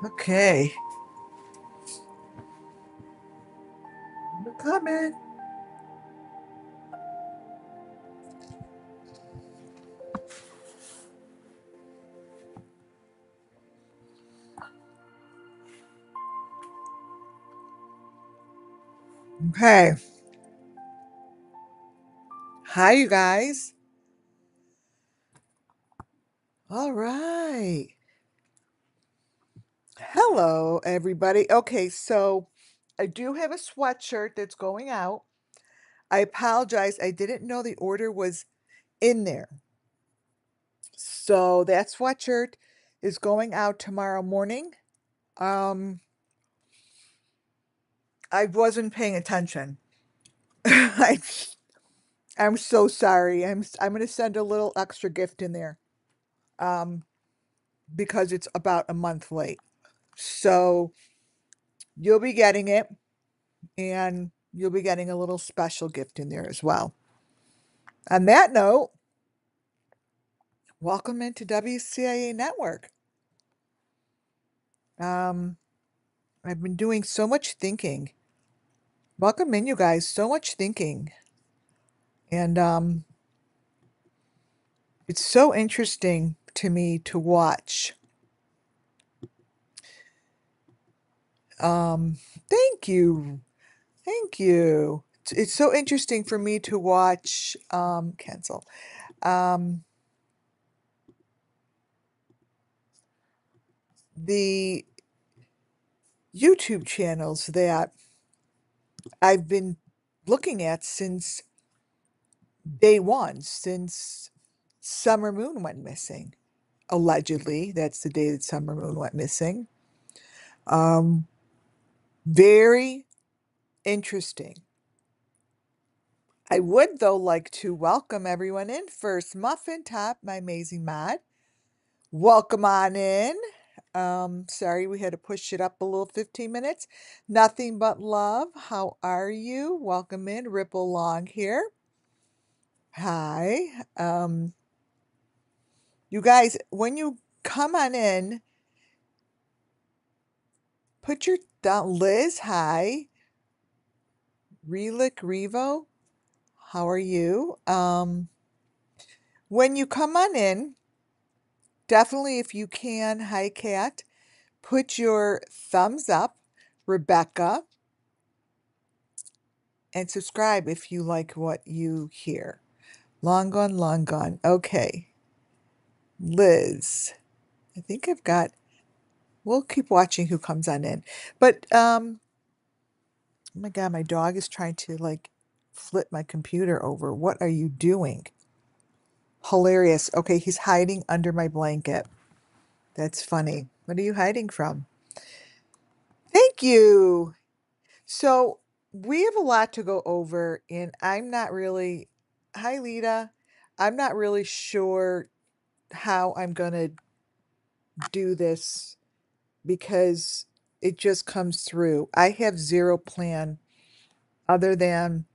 Okay, I'm coming. Okay. Hi, you guys. All right. Hello, everybody. Okay, so I do have a sweatshirt that's going out. I apologize. I didn't know the order was in there. So that sweatshirt is going out tomorrow morning. Um, I wasn't paying attention. I, I'm so sorry. I'm going to send a little extra gift in there. Um, because it's about a month late. So you'll be getting it, and you'll be getting a little special gift in there as well. On that note, welcome into WCIA Network. Um, I've been doing so much thinking. Welcome in, you guys. So much thinking. And it's so interesting to me to watch. Um, thank you. Thank you. It's so interesting for me to watch cancel. Um, the YouTube channels that I've been looking at since day one, since Summer Moon went missing. Allegedly, that's the day that Summer Moon went missing. Um, very interesting. I would, though, like to welcome everyone in first. Muffin Top, my amazing mod. Welcome on in. Sorry we had to push it up a little 15 minutes. Nothing but love. How are you? Welcome in. Ripple Long here. Hi. You guys, when you come on in, put your down. Liz, hi. Relic Revo, how are you? When you come on in, definitely if you can, hi Kat, put your thumbs up, Rebecca, and subscribe if you like what you hear. Long gone, long gone. Okay. Liz, I think I've got, we'll keep watching who comes on in. But oh my God, my dog is trying to like flip my computer over. What are you doing? Hilarious. Okay, he's hiding under my blanket. That's funny. What are you hiding from? Thank you. So we have a lot to go over, and I'm not really, hi Lita. I'm not really sure how I'm gonna do this because it just comes through. I have zero plan other than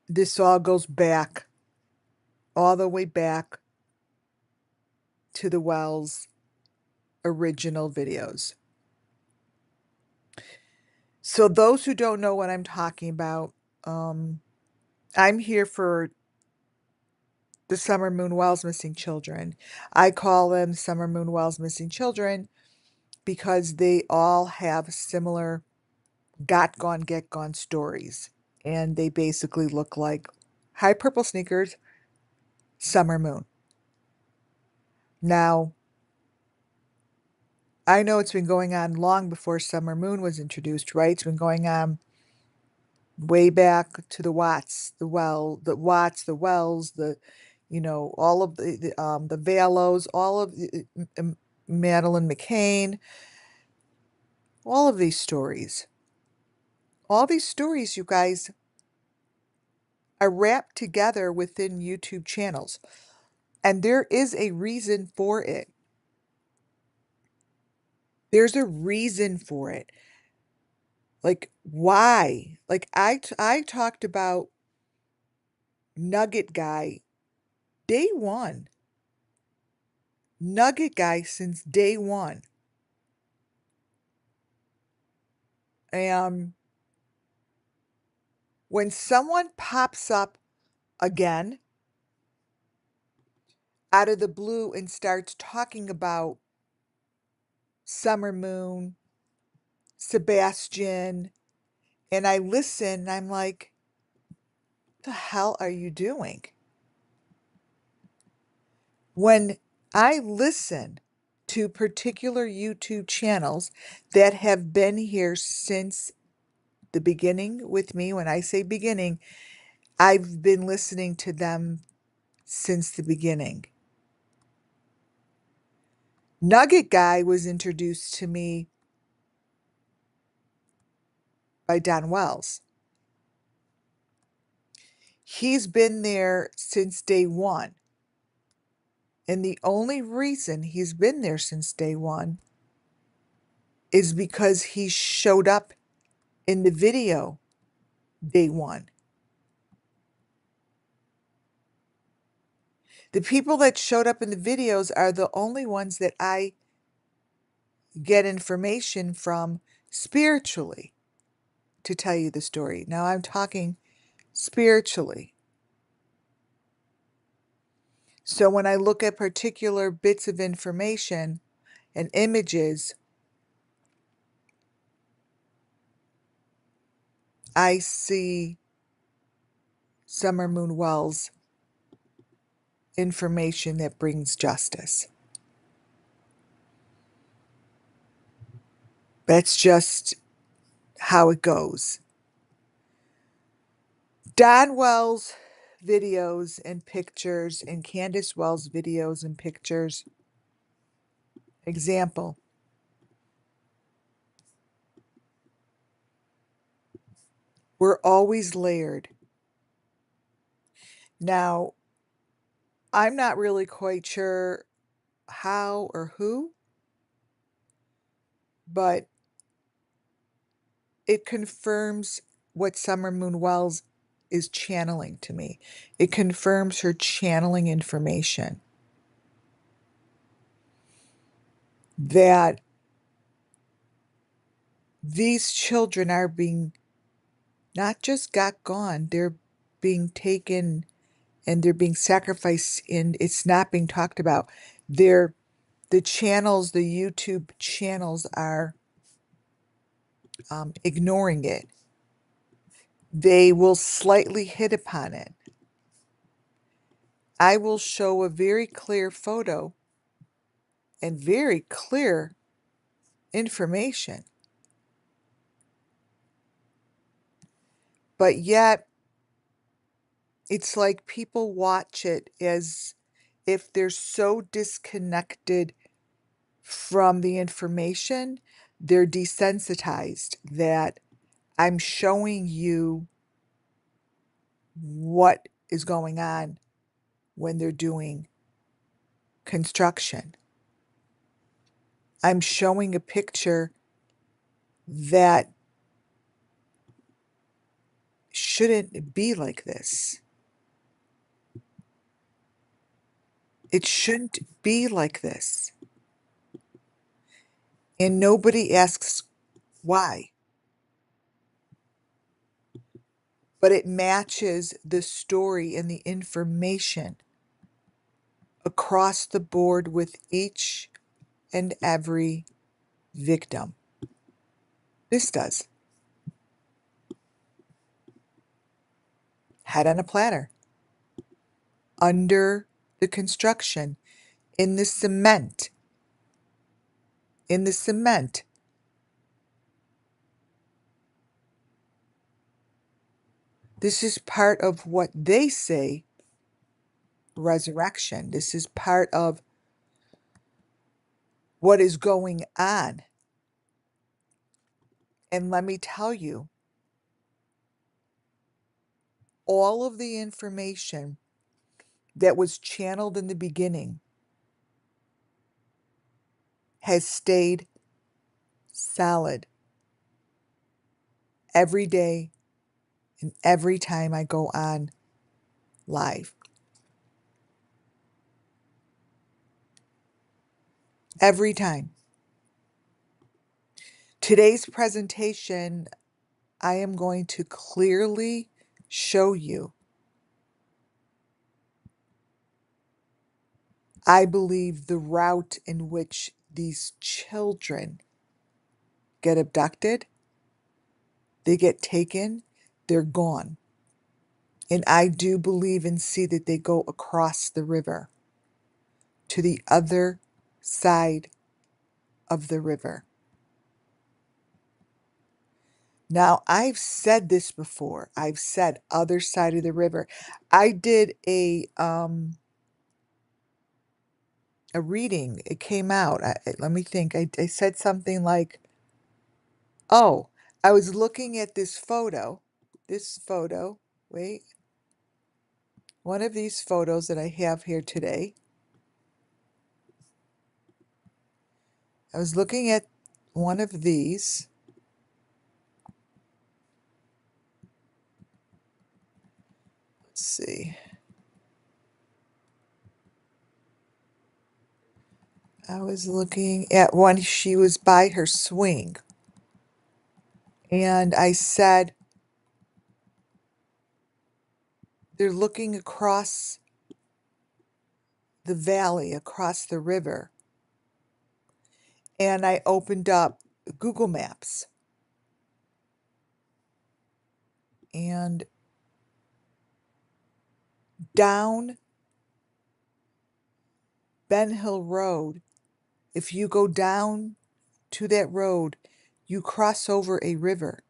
this all goes back, all the way back to the Wells original videos. So those who don't know what I'm talking about, I'm here for the Summer Moon Wells missing children. I call them Summer Moon Wells missing children because they all have similar got gone, get gone stories. And they basically look like high purple sneakers, Summer Moon. Now, I know it's been going on long before Summer Moon was introduced, right? It's been going on way back to the Watts, the Watts, the Wells, all of the Valos, all of Madeline McCain, all of these stories. All these stories, you guys, are wrapped together within YouTube channels. And there is a reason for it. There's a reason for it. Like, why? Like, I talked about Nugget Guy day one. Nugget guy since day one. And when someone pops up again out of the blue and starts talking about Summer Moon, Sebastian, and I listen, and I'm like, the hell are you doing? When I listen to particular YouTube channels that have been here since the beginning with me, when I say beginning, I've been listening to them since the beginning. Nugget Guy was introduced to me by Don Wells. He's been there since day one. And the only reason he's been there since day one is because he showed up in the video day one. The people that showed up in the videos are the only ones that I get information from spiritually to tell you the story. Now I'm talking spiritually. So when I look at particular bits of information and images, I see Summer Moon Wells information that brings justice. That's just how it goes. Don Wells videos and pictures and Candace Wells videos and pictures. Example. We're always layered. Now, I'm not really quite sure how or who, but it confirms what Summer Moon Wells is channeling to me. It confirms her channeling information that these children are being not just got gone, they're being taken and they're being sacrificed, and it's not being talked about. The channels, the YouTube channels are ignoring it. They will slightly hit upon it. I will show a very clear photo and very clear information. But yet, it's like people watch it as if they're so disconnected from the information, they're desensitized that I'm showing you what is going on when they're doing construction. I'm showing a picture that shouldn't be like this. It shouldn't be like this. And nobody asks why. But it matches the story and the information across the board with each and every victim. This does. Head on a platter. Under the construction. In the cement. In the cement. This is part of what they say resurrection. This is part of what is going on. And let me tell you, all of the information that was channeled in the beginning has stayed solid every day and every time I go on live. every time. Today's presentation, I am going to clearly show you, I believe, the route in which these children get abducted, they get taken, they're gone. And I do believe and see that they go across the river to the other side of the river. Now, I've said this before. I've said other side of the river. I did a reading. It came out. Let me think. I said something like, oh, I was looking at this photo. This photo. Wait. One of these photos that I have here today. I was looking at one of these. Let's see. I was looking at one, she was by her swing. And I said, they're looking across the valley, across the river. And I opened up Google Maps. And down Ben Hill Road, if you go down to that road, you cross over a river.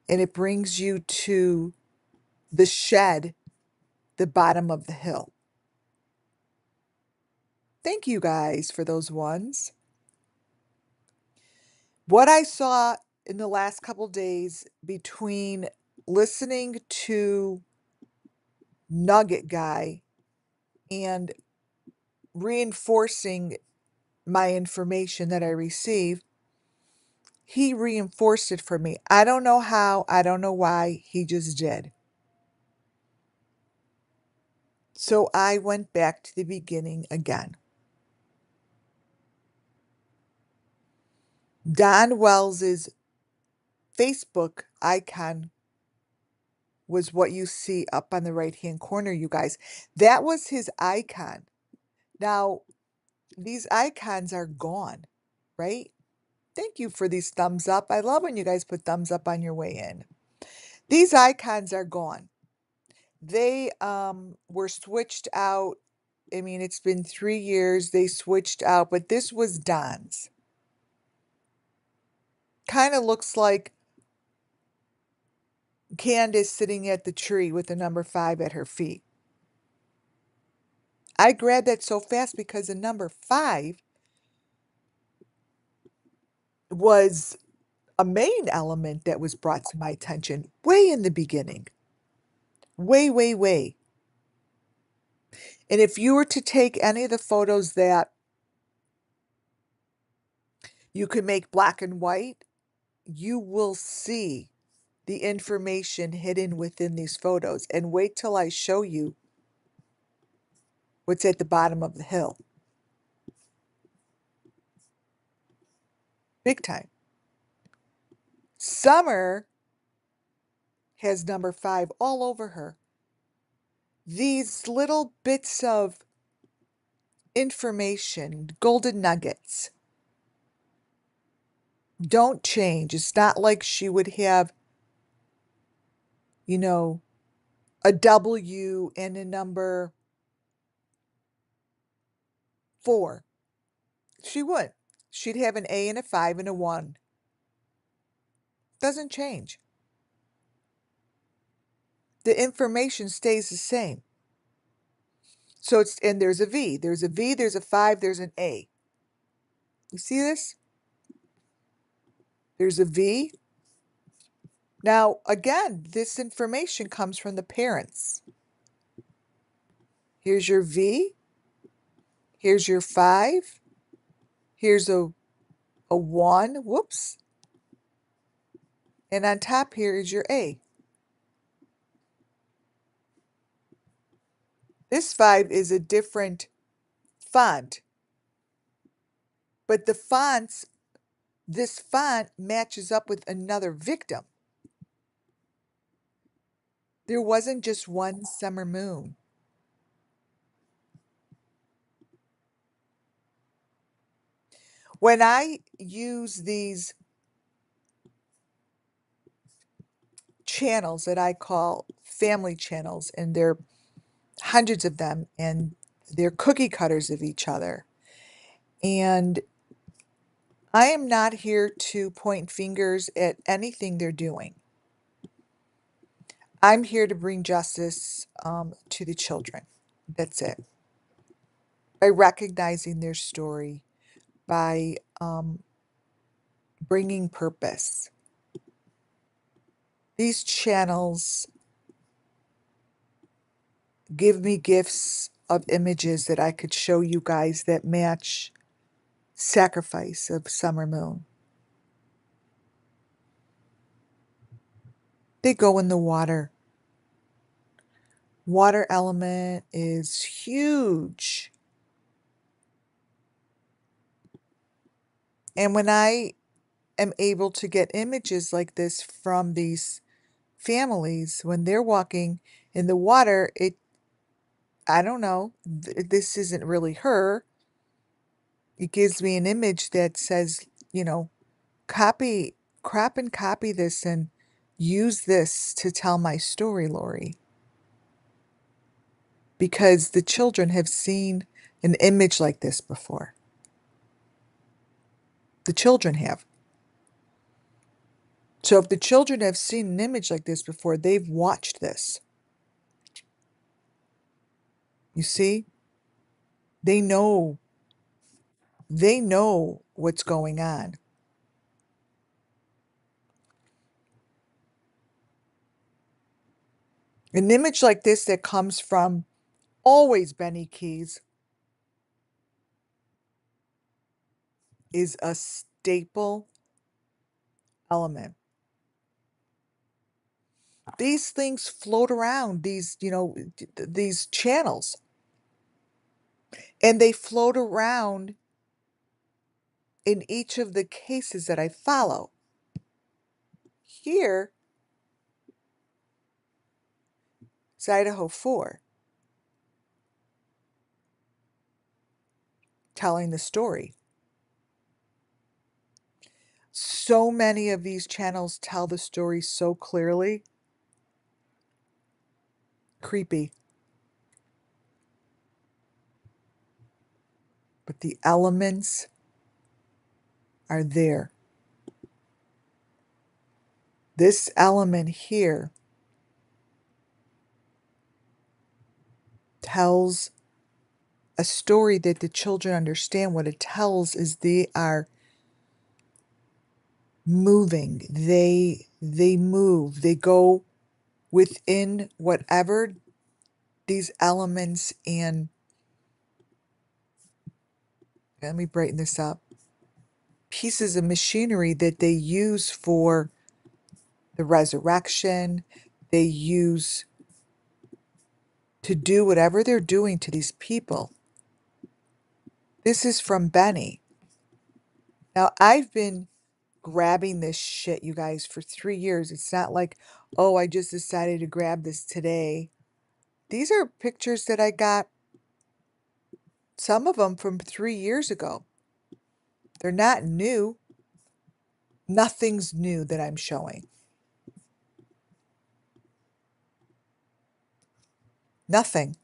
And it brings you to the shed, the bottom of the hill. Thank you guys for those ones. What I saw in the last couple days between listening to Nugget Guy and reinforcing my information that I received, he reinforced it for me. I don't know how, I don't know why, he just did. So I went back to the beginning again. Don Wells's Facebook icon was what you see up on the right-hand corner, you guys. That was his icon. Now, these icons are gone, right? Thank you for these thumbs up. I love when you guys put thumbs up on your way in. These icons are gone. They were switched out. I mean, it's been 3 years. They switched out, but this was Don's. Kind of looks like Candace sitting at the tree with the number 5 at her feet. I grabbed that so fast because the number 5 was a main element that was brought to my attention way in the beginning. Way, way, way. And if you were to take any of the photos that you could make black and white, you will see the information hidden within these photos. And wait till I show you what's at the bottom of the hill. Big time. Summer has number 5 all over her. These little bits of information, golden nuggets, don't change. It's not like she would have, you know, a W and a number 4. She would. She'd have an A and a 5 and a 1. Doesn't change. The information stays the same. So it's, and there's a V. There's a V, there's a 5, there's an A. You see this? There's a V. Now, again, this information comes from the parents. Here's your V. Here's your 5. Here's a 1. Whoops. And on top here is your A. This 5 is a different font. But this font matches up with another victim. There wasn't just one summer moon. When I use these channels that I call family channels, and there are hundreds of them, and they're cookie cutters of each other. And I am not here to point fingers at anything they're doing. I'm here to bring justice to the children. That's it. By recognizing their story, by bringing purpose. These channels give me gifts of images that I could show you guys that match sacrifice of summer moon. They go in the water. Water element is huge. And when I am able to get images like this from these families, when they're walking in the water, I don't know, this isn't really her. It gives me an image that says, copy, crop and copy this and use this to tell my story, Lori. Because the children have seen an image like this before. The children have. So if the children have seen an image like this before, they've watched this. You see? They know. They know what's going on. An image like this that comes from always Benny Keys is a staple element. These things float around these channels, and they float around in each of the cases that I follow. Here is Idaho 4 telling the story. So many of these channels tell the story so clearly. Creepy. But the elements are there. This element here tells a story that the children understand. What it tells is they are moving. They move. They go within whatever these elements and let me brighten this up. Pieces of machinery that they use for the resurrection, they use to do whatever they're doing to these people. This is from Benny. Now, I've been grabbing this shit, you guys, for 3 years. It's not like, oh, I just decided to grab this today. These are pictures that I got, some of them from 3 years ago. They're not new. Nothing's new that I'm showing. Nothing.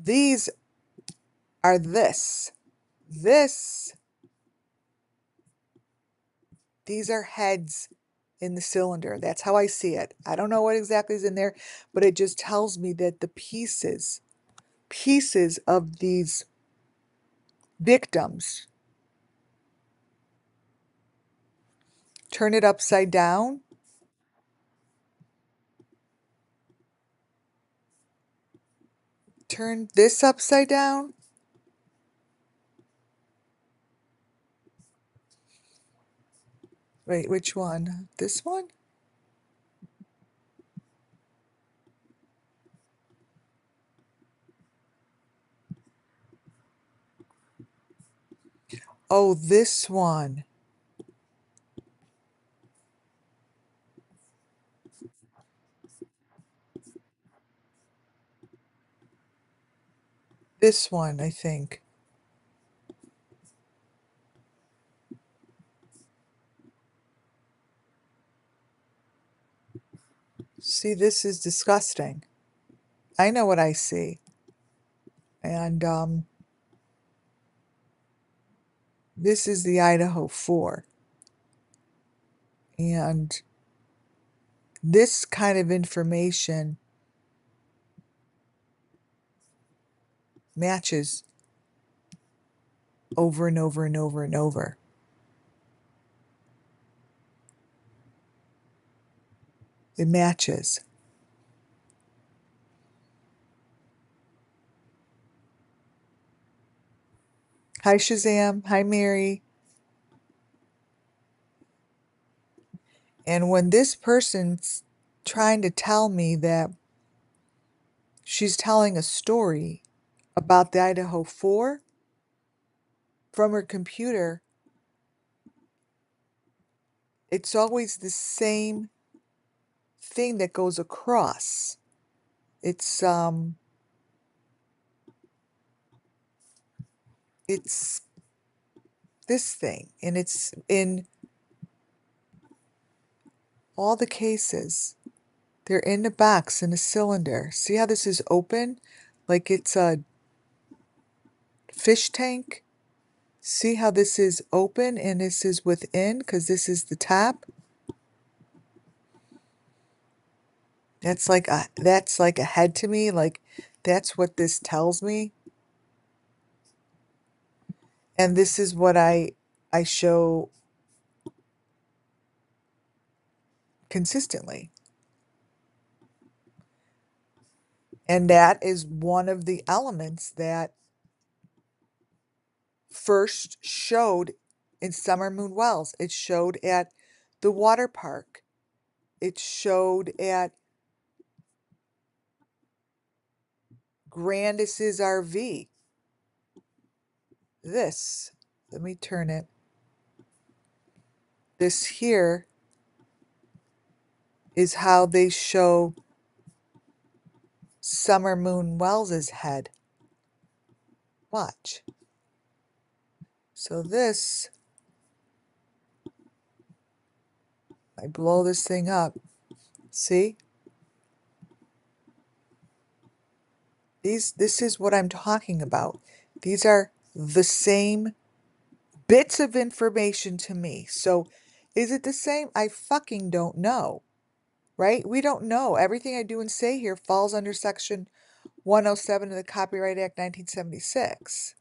These are this. These are heads in the cylinder. That's how I see it. I don't know what exactly is in there, but it just tells me that the pieces of these victims, turn it upside down. Turn this upside down. Wait, which one? This one? Oh, this one. This one, I think. See, this is disgusting. I know what I see. And this is the Idaho 4. And this kind of information matches over and over and over and over. It matches. Hi, Shazam. Hi, Mary. And when this person's trying to tell me that she's telling a story about the Idaho 4 from her computer, it's always the same thing that goes across. It's this thing, and it's in all the cases. They're in a box, in a cylinder. See how this is open? Like it's a fish tank? See how this is open and this is within, because this is the top? That's like a head to me, like that's what this tells me. And this is what I show consistently. And that is one of the elements that first showed in Summer Moon Wells. It showed at the water park. It showed at Grandis's RV. This, let me turn it. This here is how they show Summer Moon Wells's head. Watch. So this, I blow this thing up. See? This is what I'm talking about. These are the same bits of information to me. So is it the same? I fucking don't know. Right? We don't know. Everything I do and say here falls under Section 107 of the Copyright Act 1976.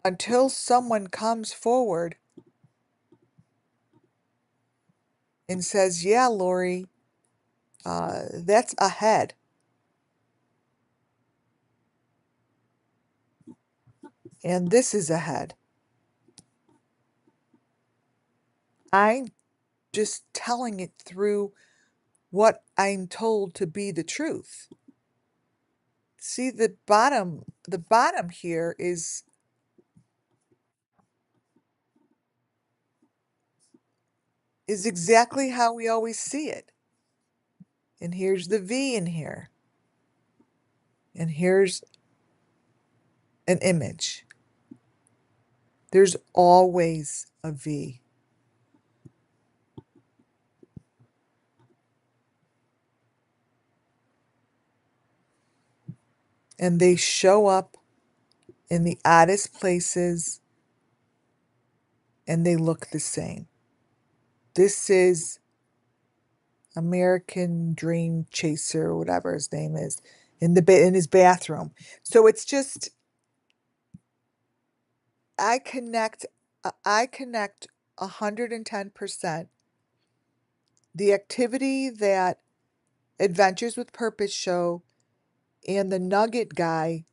Until someone comes forward and says, yeah, Lori, that's a head. And this is a head. I'm just telling it through what I'm told to be the truth. See, the bottom here is exactly how we always see it. And here's the V in here. And here's an image. There's always a V. And they show up in the oddest places and they look the same. This is American Dream Chaser, or whatever his name is, in his bathroom. So it's just I connect I connect 110% the activity that Adventures with Purpose show and the Nugget guy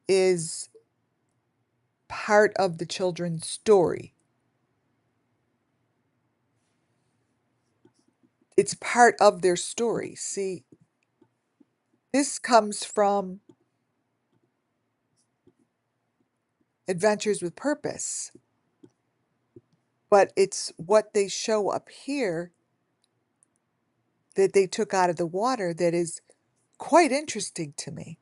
is part of the children's story. It's part of their story. See, this comes from Adventures with Purpose. But it's what they show up here that they took out of the water that is quite interesting to me.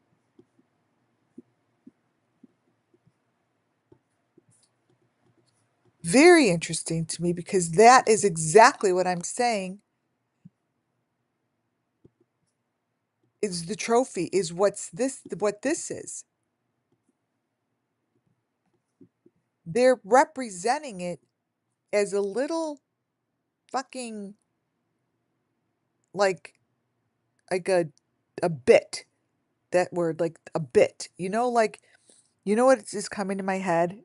Very interesting to me, because that is exactly what I'm saying is the trophy, is what this is. They're representing it as a little fucking like a bit. That word, like a bit. Like what is coming to my head?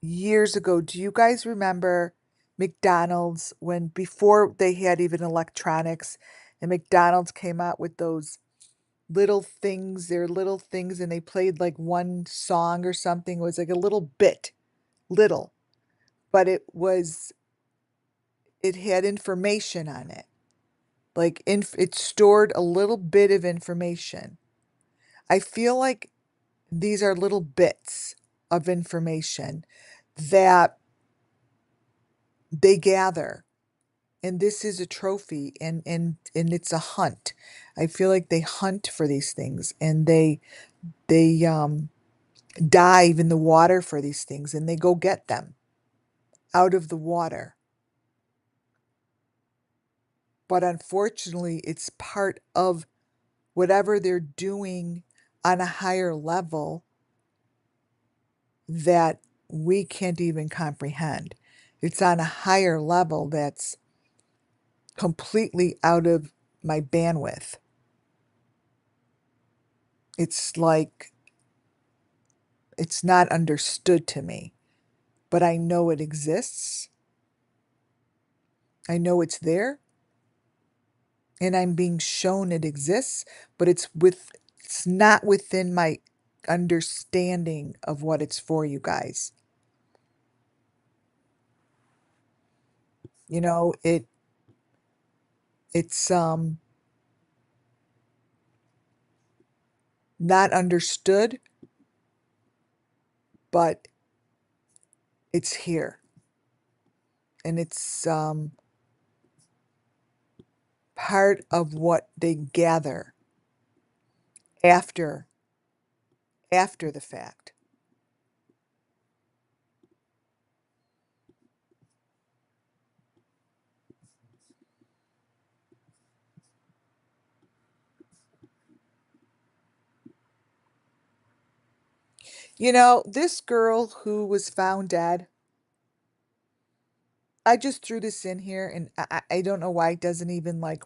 Years ago, do you guys remember McDonald's, when before they had even electronics, and McDonald's came out with those little things, they're little things, and they played like one song or something. It was like a little bit, little, but it had information on it. Like it stored a little bit of information. I feel like these are little bits of information that they gather, and this is a trophy, and it's a hunt. I feel like they hunt for these things, and they dive in the water for these things, and they go get them out of the water. But unfortunately, it's part of whatever they're doing on a higher level that we can't even comprehend. It's on a higher level that's completely out of my bandwidth. It's like it's not understood to me, but I know it exists. I know it's there, and I'm being shown it exists, but it's not within my understanding of what it's for, you guys. You know, it's not understood, but it's here. And it's part of what they gather after after the fact. This girl who was found dead, I just threw this in here, and I don't know why it doesn't even like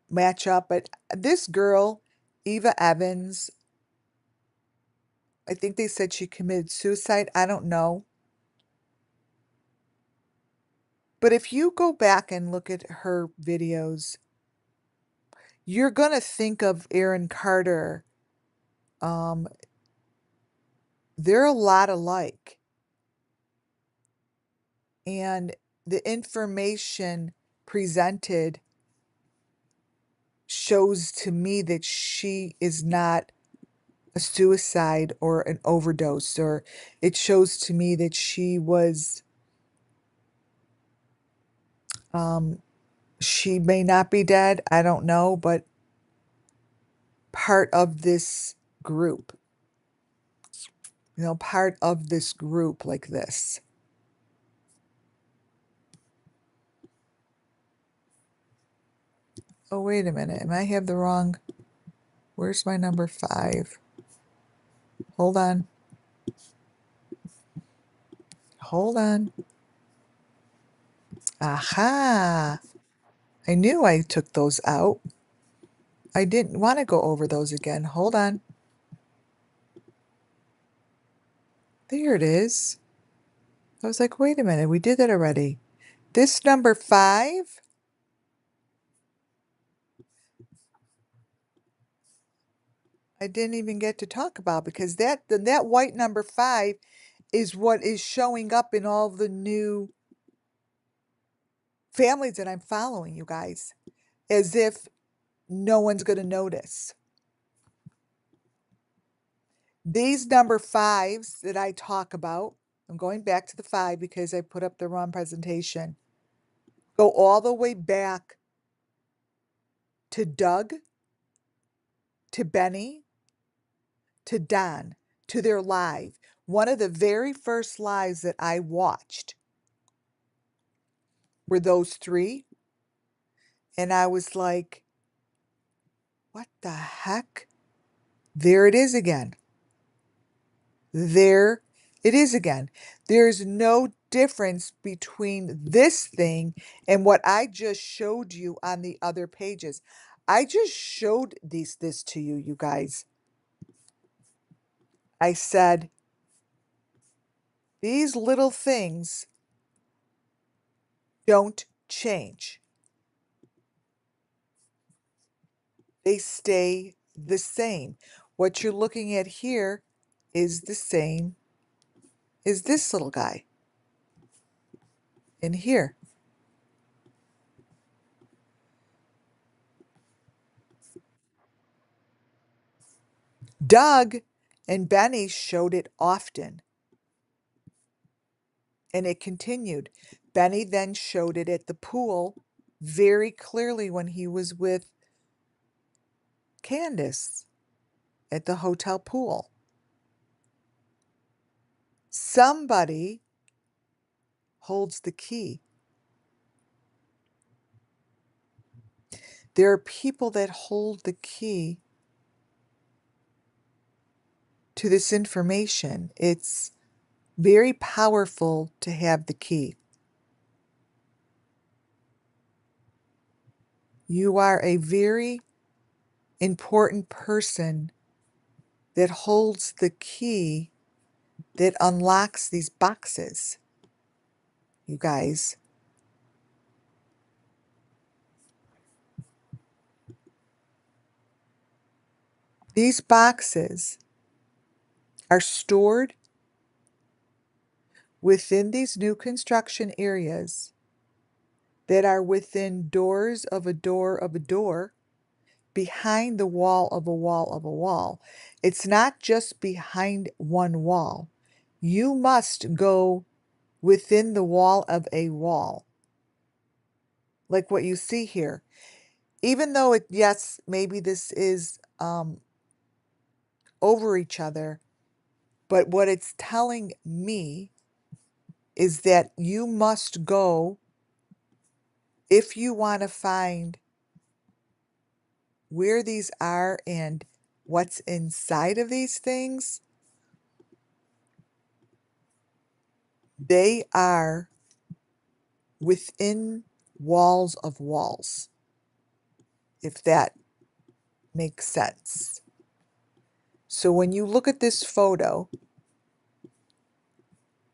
match up, but this girl, Eva Evans, I think they said she committed suicide. I don't know. But if you go back and look at her videos, you're going to think of Aaron Carter. Um, they're a lot alike. And the information presented shows to me that she is not a suicide or an overdose, or it shows to me that um, she may not be dead. I don't know, but part of this group, part of this group like this. Oh, wait a minute. Am I have the wrong? Where's my number 5? Hold on. Hold on. Aha. I knew I took those out. I didn't want to go over those again. Hold on. There it is. I was like, wait a minute. We did that already. This number 5, I didn't even get to talk about, because that white number 5 is what is showing up in all the new families that I'm following, you guys, as if no one's going to notice. These number fives that I talk about, I'm going back to the five because I put up the wrong presentation, go all the way back to Doug, to Benny, to Don, to their live. One of the very first lives that I watched were those three. And I was like, what the heck? There it is again. There it is again. There's no difference between this thing and what I just showed you on the other pages. I just showed this to you, you guys. I said, these little things don't change. They stay the same. What you're looking at here is the same as this little guy in here. Doug and Benny showed it often, and it continued. Benny then showed it at the pool very clearly when he was with Candace at the hotel pool. Somebody holds the key. There are people that hold the key to this information. It's very powerful to have the key. You are a very important person that holds the key that unlocks these boxes, you guys. These boxes are stored within these new construction areas that are within doors of a door of a door, behind the wall of a wall of a wall. It's not just behind one wall. You must go within the wall of a wall, like what you see here. Even though it, yes, maybe this is over each other, but what it's telling me is that you must go, if you want to find where these are and what's inside of these things, they are within walls of walls, if that makes sense. So when you look at this photo,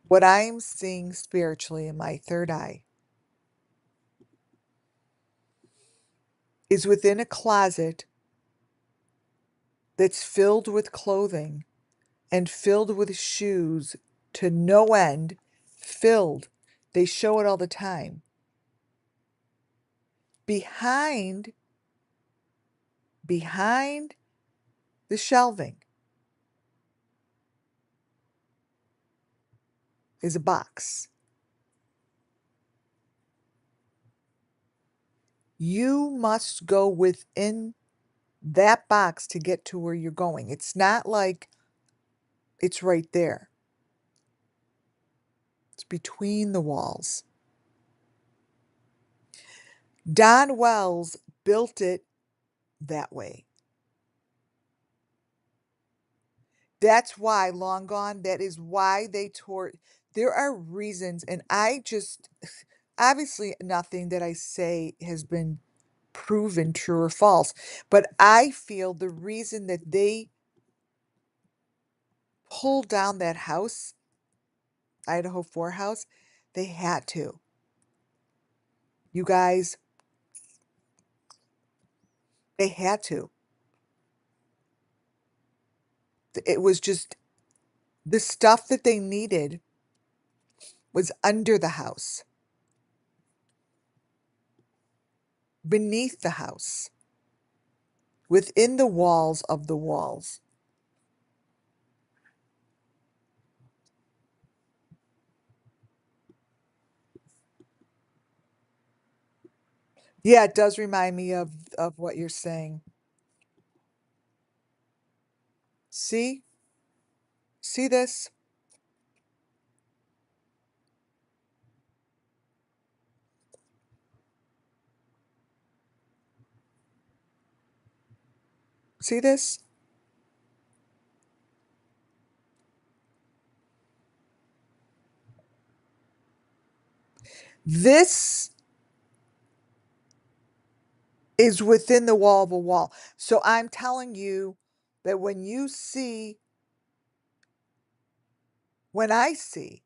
what I'm seeing spiritually in my third eye is within a closet that's filled with clothing and filled with shoes to no end, filled. They show it all the time. Behind the shelving is a box. You must go within that box to get to where you're going. It's not like it's right there. It's between the walls. Don Wells built it that way. That's why, long gone, that is why they tore. There are reasons, and I just, obviously, nothing that I say has been proven true or false, but I feel the reason that they pulled down that house, Idaho 4 house, they had to. You guys, they had to. It was just the stuff that they needed was under the house, beneath the house, within the walls of the walls. Yeah, it does remind me of what you're saying. See? See this? See this? This is within the wall of a wall. So I'm telling you that when I see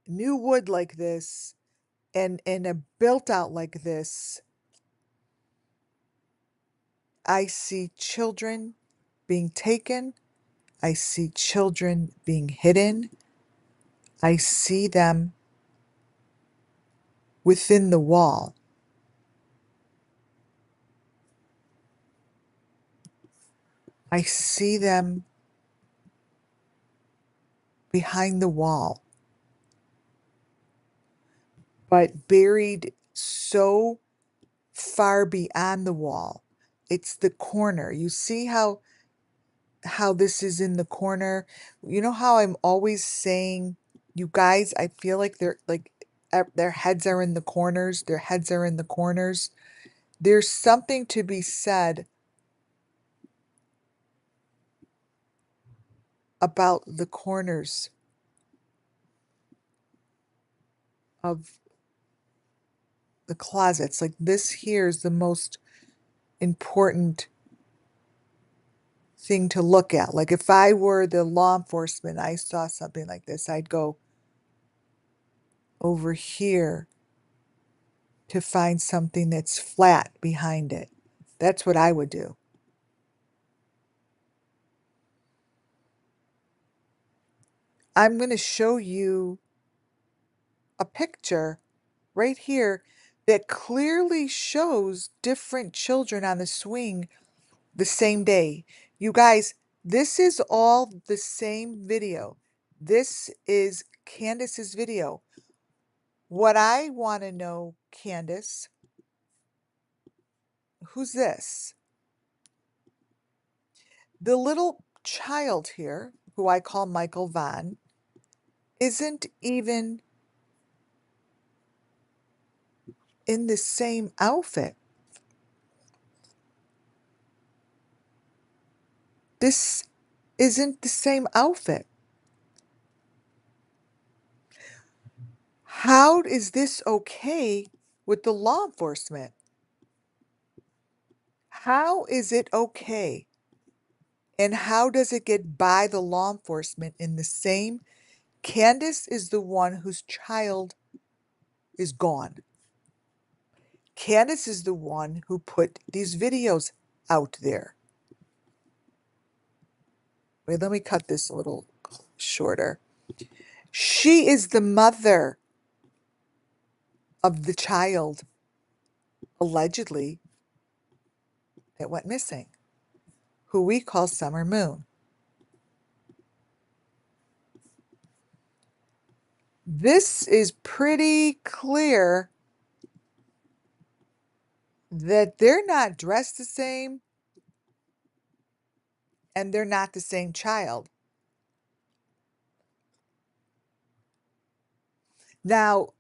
new wood like this and a built out like this, I see children being taken. I see children being hidden. I see them within the wall. I see them behind the wall, but buried so far beyond the wall. It's the corner. You see how this is in the corner? You know how I'm always saying, you guys, I feel like they're like their heads are in the corners. Their heads are in the corners. There's something to be said about the corners of the closets. Like this here is the most important thing to look at. Like if I were the law enforcement, I saw something like this, I'd go over here to find something that's flat behind it. That's what I would do. I'm going to show you a picture right here that clearly shows different children on the swing the same day. You guys, this is all the same video. This is Candace's video. What I want to know, Candace, who's this? The little child here, who I call Michael Vaughn, isn't even in the same outfit. This isn't the same outfit. How is this okay with the law enforcement? How is it okay? And how does it get by the law enforcement in the same? Candace is the one whose child is gone. Candace is the one who put these videos out there. Wait, let me cut this a little shorter. She is the mother of the child, allegedly, that went missing, who we call Summer Moon. This is pretty clear that they're not dressed the same and they're not the same child. Now,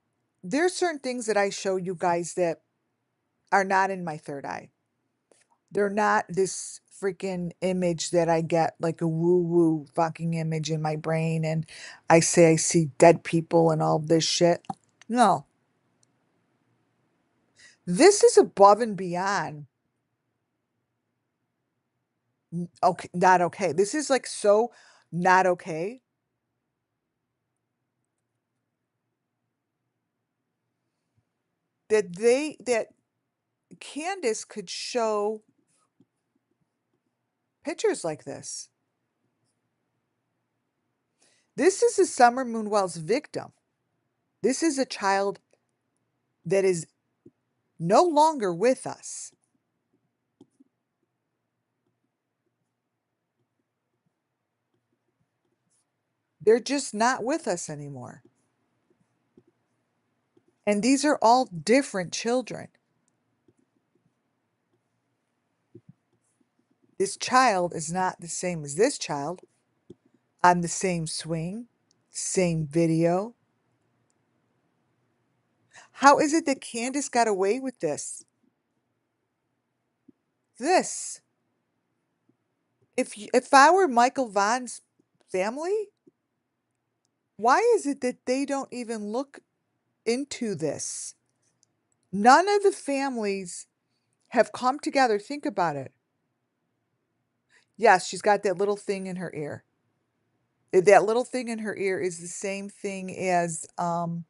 there's certain things that I show you guys that are not in my third eye. They're not this freaking image that I get, like a woo-woo fucking image in my brain, and I say I see dead people and all this shit. No. This is above and beyond okay, not okay. This is like so not okay that Candace could show pictures like this. This is a Summer Moonwell's victim. This is a child that is no longer with us. They're just not with us anymore. And these are all different children. This child is not the same as this child on the same swing, same video. How is it that Candace got away with this? This. If I were Michael Vaughn's family, why is it that they don't even look into this? None of the families have come together. Think about it. Yes, she's got that little thing in her ear. That little thing in her ear is the same thing as um,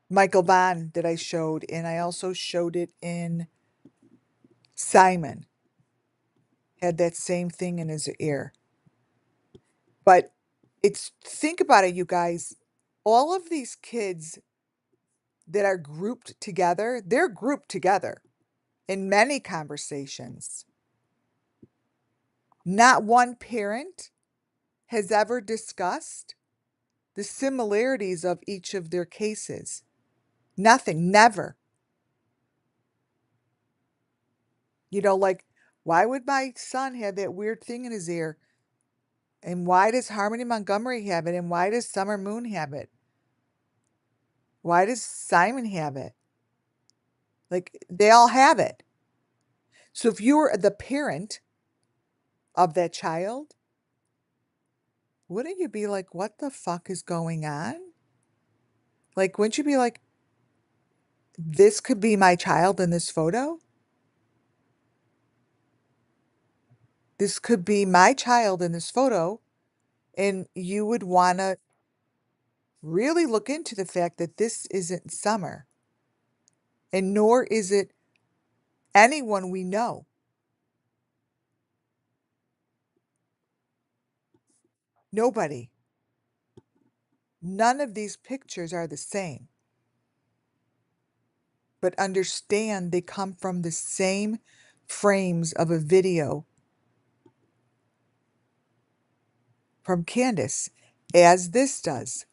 Michael Vaughn that I showed, and I also showed it in Simon. Had that same thing in his ear. But think about it, you guys. All of these kids that are grouped together, they're grouped together in many conversations. Not one parent has ever discussed the similarities of each of their cases. Nothing, never. Like, why would my son have that weird thing in his ear? And why does Harmony Montgomery have it? And why does Summer Moon have it? Why does Simon have it? Like, they all have it. So if you were the parent of that child, wouldn't you be like, what the fuck is going on? Like, wouldn't you be like, this could be my child in this photo? This could be my child in this photo. And you would want to really look into the fact that this isn't Summer. And nor is it anyone we know. Nobody. None of these pictures are the same. But understand they come from the same frames of a video from Candace as this does.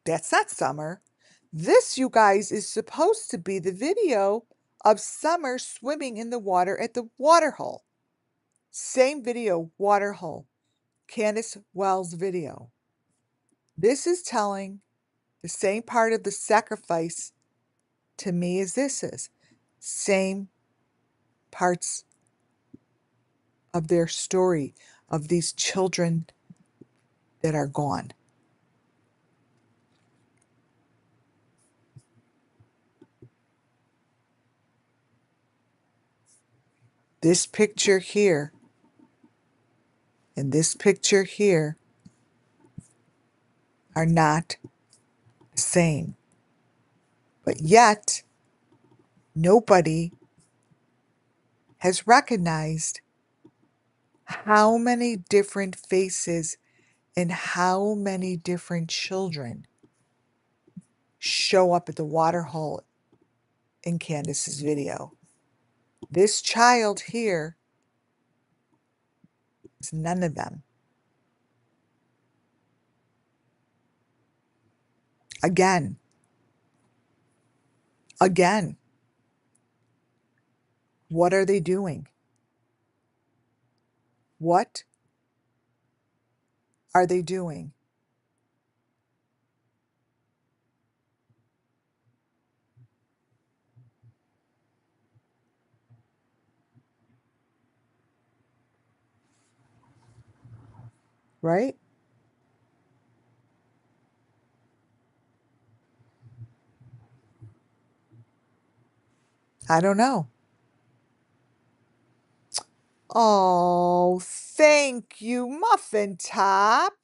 That's not Summer. This, you guys, is supposed to be the video of Summer swimming in the water at the water hole. Same video, water hole. Candace Wells video. This is telling the same part of the sacrifice to me as this is. Same parts of their story of these children that are gone. This picture here and this picture here are not the same. But yet, nobody has recognized how many different faces and how many different children show up at the water hole in Candace's video. This child here is none of them. Again, what are they doing? What are they doing? Right? I don't know. Oh, thank you, Muffin Top.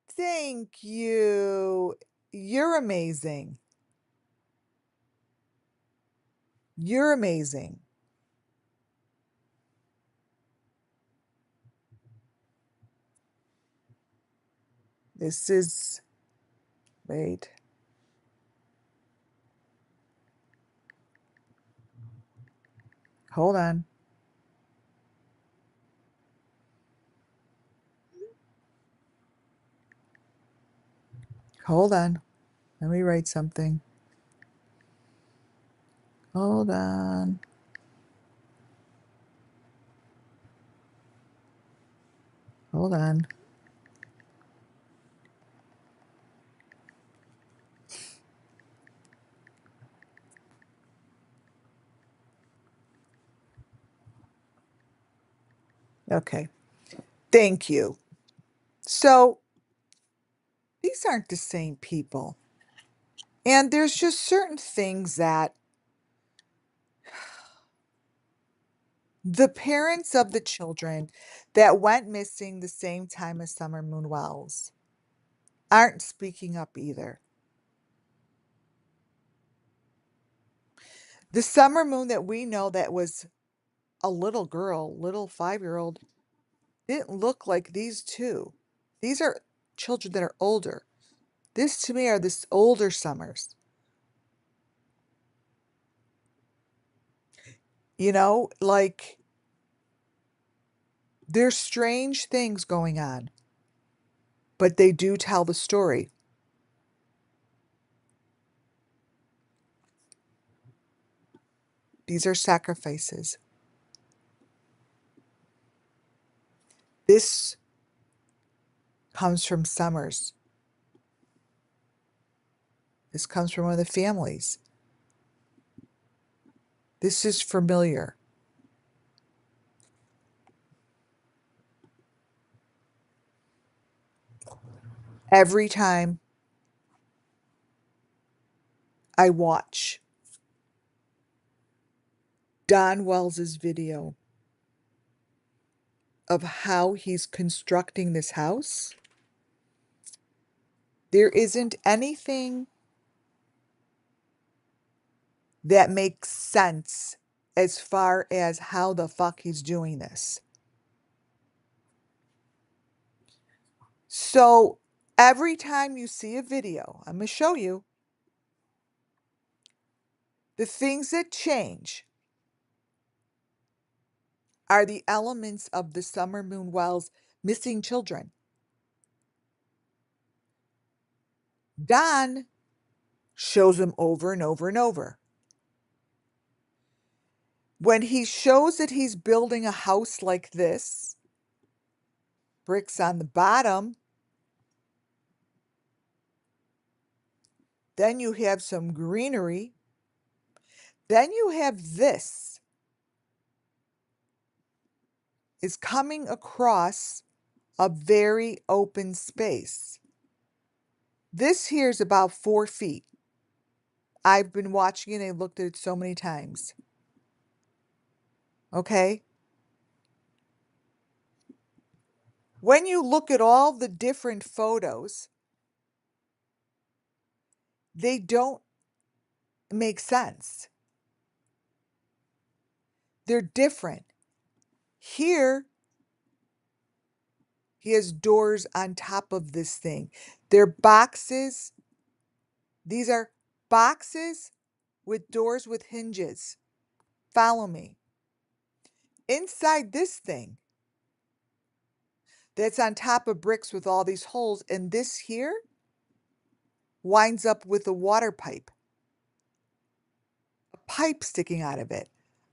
Thank you. You're amazing. You're amazing. This is, wait. Hold on. Hold on. Let me write something. Hold on. Hold on. Okay. Thank you. So these aren't the same people. And there's just certain things that the parents of the children that went missing the same time as Summer Moon Wells aren't speaking up either. The Summer Moon that we know that was a little girl, little 5-year-old, didn't look like these two. These are children that are older. This to me are the older Summers. Like there's strange things going on, but they do tell the story. These are sacrifices. This comes from Summers. This comes from one of the families. This is familiar. Every time I watch Don Wells's video of how he's constructing this house, there isn't anything that makes sense as far as how the fuck he's doing this. So every time you see a video, I'm going to show you the things that change are the elements of the Summer Moon Wells missing children. Don shows them over and over and over. When he shows that he's building a house like this, bricks on the bottom, then you have some greenery, then you have this is coming across a very open space. This here is about 4 feet. I've been watching it and I looked at it so many times. Okay? When you look at all the different photos, they don't make sense. They're different. Here, he has doors on top of this thing. They're boxes. These are boxes with doors with hinges. Follow me. Inside this thing that's on top of bricks with all these holes, and this here winds up with a water pipe. A pipe sticking out of it.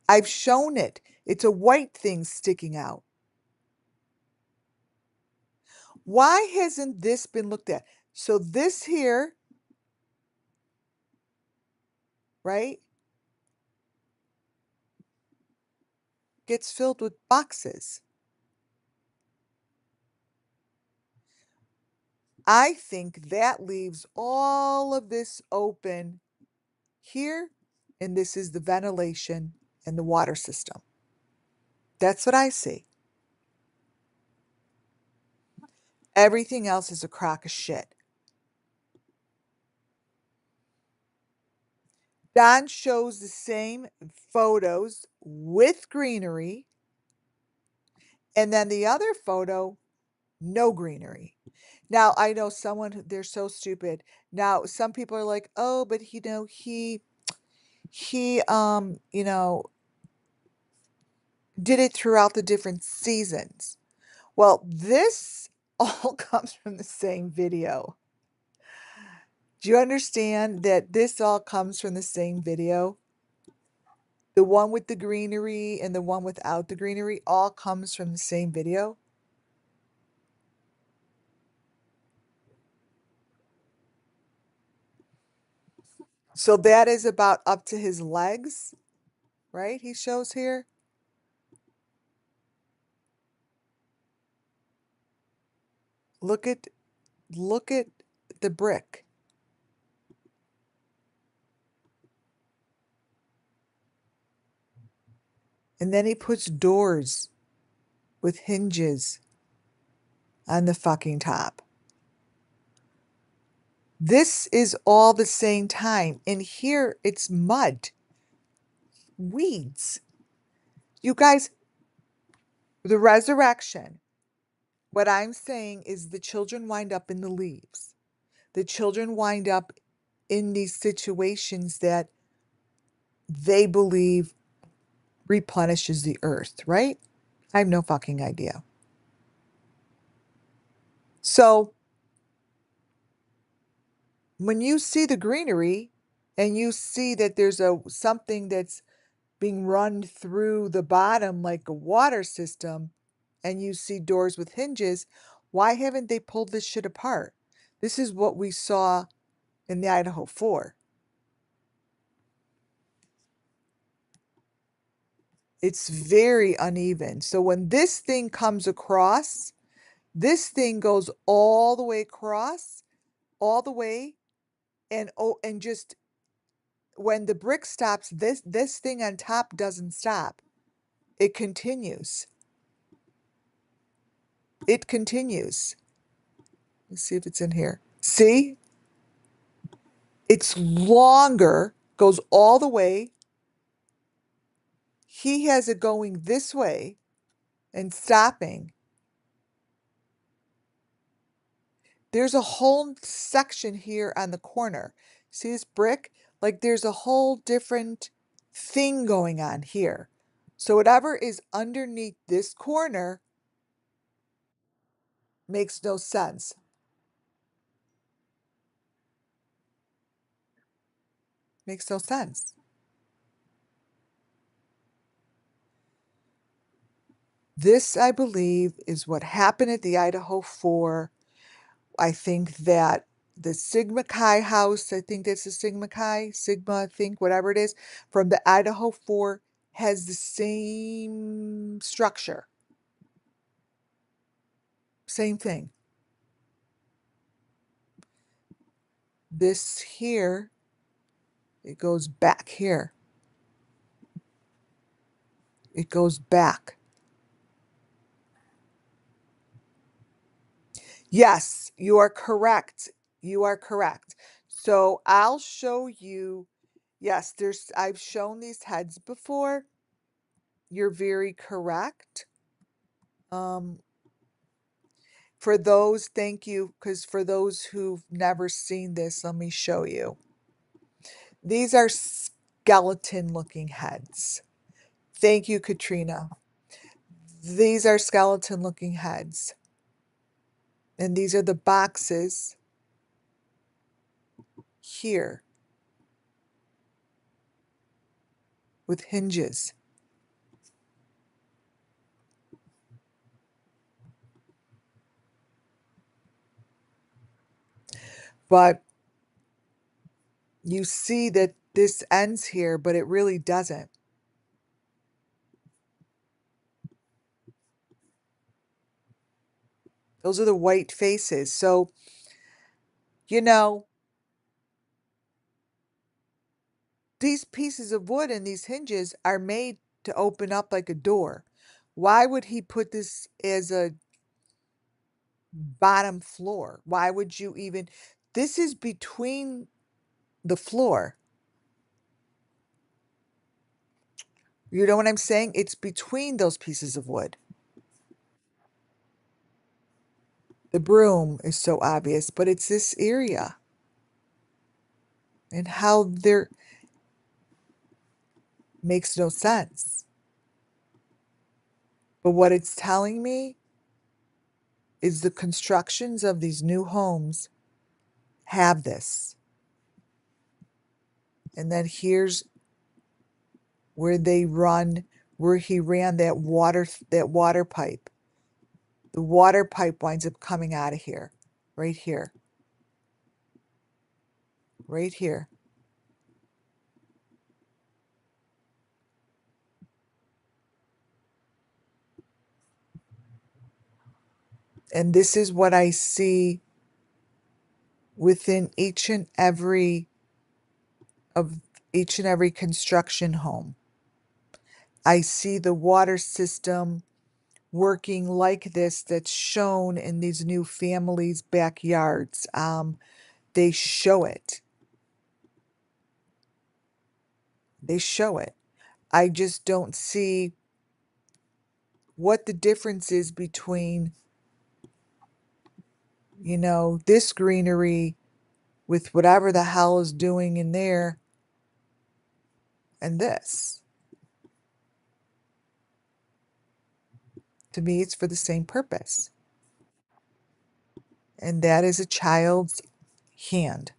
I've shown it. It's a white thing sticking out. Why hasn't this been looked at? So this here, right, gets filled with boxes. I think that leaves all of this open here, and this is the ventilation and the water system. That's what I see. Everything else is a crock of shit. Don shows the same photos with greenery, and then the other photo, no greenery. Now, I know they're so stupid. Now, some people are like, oh, but he did it throughout the different seasons. Well, this all comes from the same video. Do you understand that this all comes from the same video? The one with the greenery and the one without the greenery all comes from the same video. So that is about up to his legs, right? He shows here. Look at the brick. And then he puts doors with hinges on the fucking top. This is all the same time. And here it's mud, weeds. You guys, the resurrection, what I'm saying is the children wind up in the leaves. The children wind up in these situations that they believe replenishes the earth, right? I have no fucking idea. So when you see the greenery and you see that there's something that's being run through the bottom like a water system, and you see doors with hinges, why haven't they pulled this shit apart? This is what we saw in the Idaho 4. It's very uneven. So when this thing comes across, this thing goes all the way across, all the way, and just when the brick stops, this thing on top doesn't stop. It continues. It continues. Let's see if it's in here. See? It's longer, goes all the way. He has it going this way and stopping. There's a whole section here on the corner. See this brick? Like there's a whole different thing going on here. So whatever is underneath this corner makes no sense. Makes no sense. This, I believe, is what happened at the Idaho 4. I think that the Sigma Chi house, I think that's the Sigma Chi, Sigma, I think, whatever it is, from the Idaho 4 has the same structure. Same thing. This here, it goes back here. It goes back. Yes, you are correct. You are correct. So I'll show you. Yes, I've shown these heads before. You're very correct. For those, thank you, because for those who've never seen this, let me show you. These are skeleton-looking heads. Thank you, Katrina. These are skeleton-looking heads. And these are the boxes here with hinges. But you see that this ends here, but it really doesn't. Those are the white faces. So, you know, these pieces of wood and these hinges are made to open up like a door. Why would he put this as a bottom floor? Why would you even? This is between the floor. You know what I'm saying? It's between those pieces of wood. The broom is so obvious, but it's this area and how there makes no sense. But what it's telling me is the constructions of these new homes have this. And then here's where where he ran that water pipe. The water pipe winds up coming out of here, right here, right here. And this is what I see within of each and every construction home. I see the water system working like this that's shown in these new families' backyards. They show it. They show it. I just don't see what the difference is between, this greenery with whatever the hell is doing in there and this. To me, it's for the same purpose. And that is a child's hand.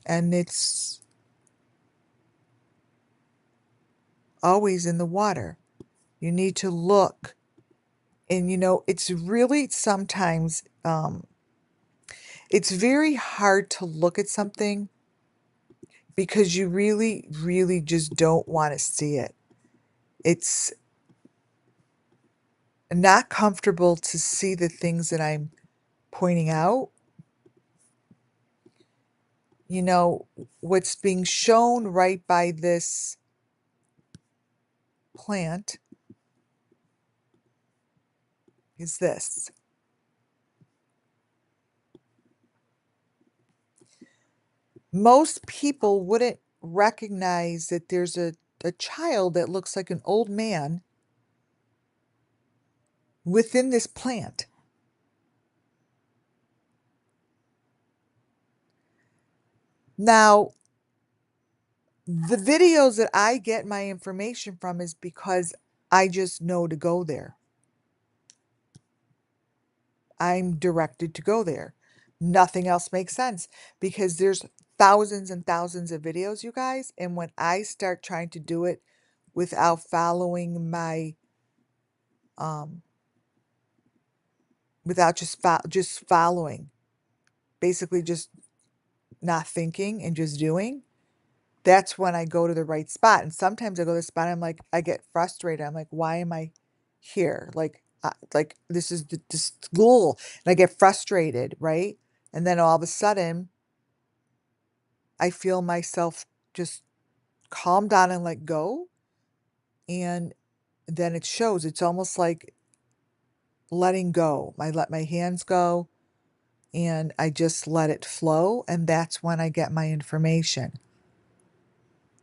And it's always in the water. You need to look. And it's really sometimes it's very hard to look at something because you really, really just don't want to see it. It's not comfortable to see the things that I'm pointing out. What's being shown right by this plant is this. Most people wouldn't recognize that there's a child that looks like an old man within this plant. Now, the videos that I get my information from is because I just know to go there. I'm directed to go there. Nothing else makes sense because there's thousands and thousands of videos, you guys. And when I start trying to do it without following um, without just following, basically just not thinking and just doing, that's when I go to the right spot. And sometimes I go to the spot, I'm like, I get frustrated. I'm like, why am I here? Like this is this school, and I get frustrated, right? And then all of a sudden, I feel myself just calm down and let go, and then it shows. It's almost like letting go. I let my hands go, and I just let it flow, and that's when I get my information.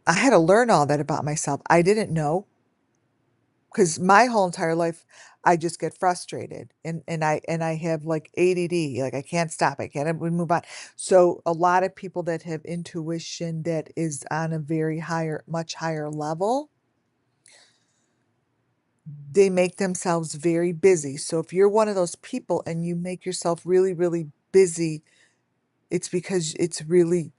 I had to learn all that about myself. I didn't know. Because my whole entire life I just get frustrated and I have like ADD, like I can't stop, I can't move on. So a lot of people that have intuition that is on a much higher level, they make themselves very busy. So if you're one of those people and you make yourself really, really busy, it's because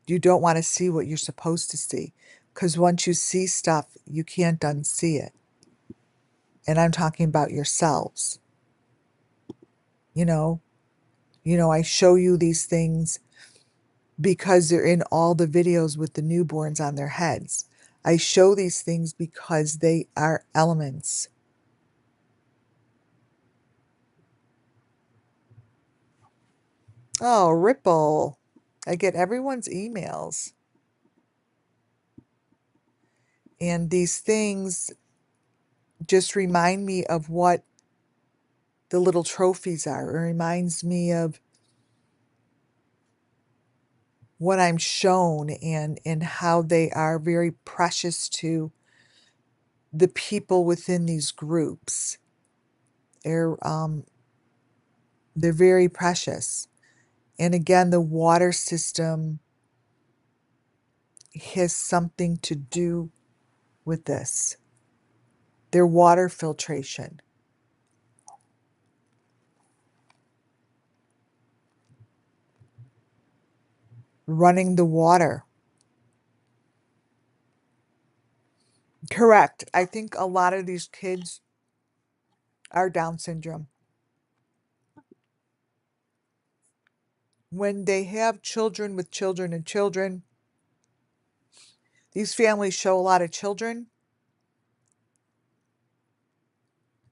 you don't want to see what you're supposed to see. Because once you see stuff, you can't unsee it. And I'm talking about yourselves. You know, I show you these things because they're in all the videos with the newborns on their heads. I show these things because they are elements. Oh, Ripple. I get everyone's emails. And these things just remind me of what the little trophies are. It reminds me of what I'm shown and how they are very precious to the people within these groups. They're um they're very precious. And again, the water system has something to do with this. Their water filtration. running the water. Correct. I think a lot of these kids are Down syndrome. When they have children with children and children, these families show a lot of children.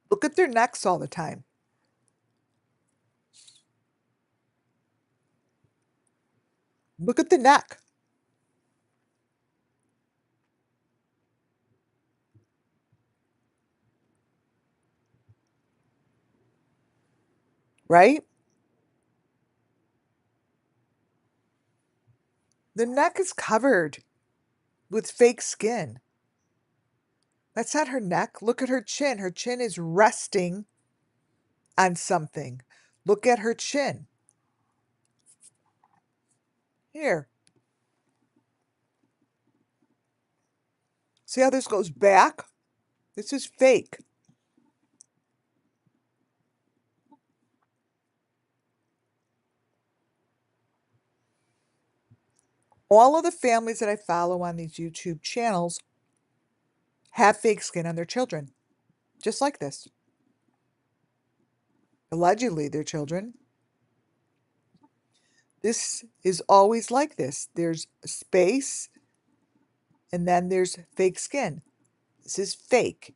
Look at their necks all the time. Look at the neck. Right? The neck is covered with fake skin. That's not her neck. Look at her chin. Her chin is resting on something. Look at her chin. Here. See how this goes back? This is fake. All of the families that I follow on these YouTube channels have fake skin on their children, just like this. Allegedly, their children. This is always like this. There's space, and then there's fake skin. This is fake.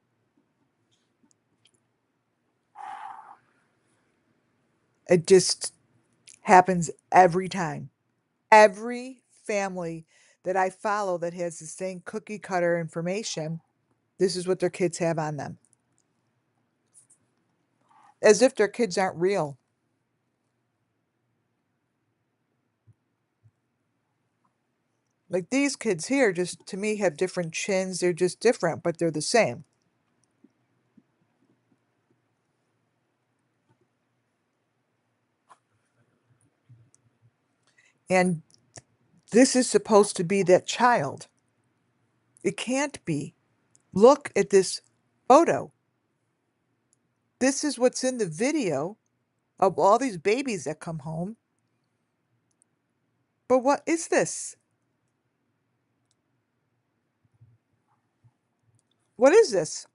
It just happens every time. Every family that I follow that has the same cookie cutter information, this is what their kids have on them. As if their kids aren't real. Like these kids here, just to me, have different chins. They're just different, but they're the same. And this is supposed to be that child. It can't be. Look at this photo. This is what's in the video of all these babies that come home. But what is this? What is this?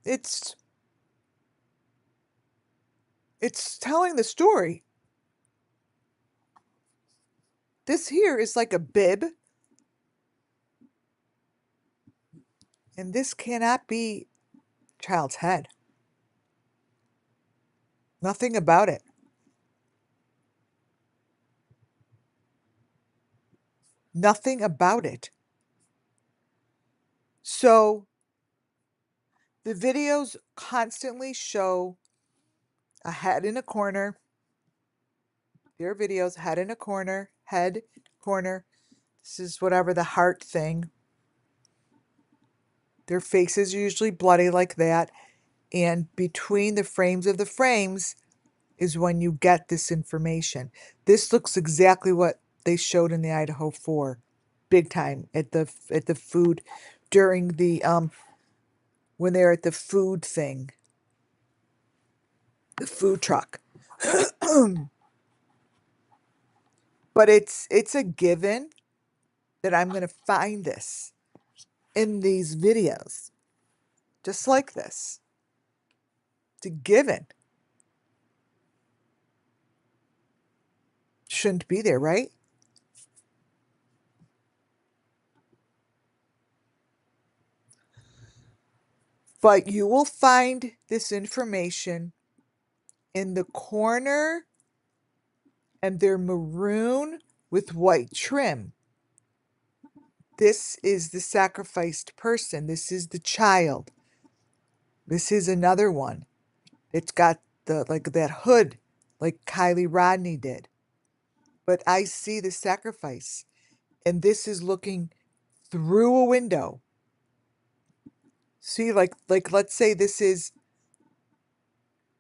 It's it's telling the story. This here is like a bib, and this cannot be child's head. Nothing about it. Nothing about it. So the videos constantly show a head in a corner. Their videos, head in a corner, head, corner. This is whatever the heart thing. Their faces are usually bloody like that. And between the frames of the frames is when you get this information. This looks exactly what they showed in the Idaho 4, big time at the food during the when they're at the food thing, the food truck. But it's a given that I'm going to find this in these videos, just like this. It's a given. Shouldn't be there, right? But you will find this information in the corner, and they're maroon with white trim. This is the sacrificed person. This is the child. This is another one. It's got the like that hood, like Kylie Rodney did. But I see the sacrifice, and this is looking through a window. See, like let's say this is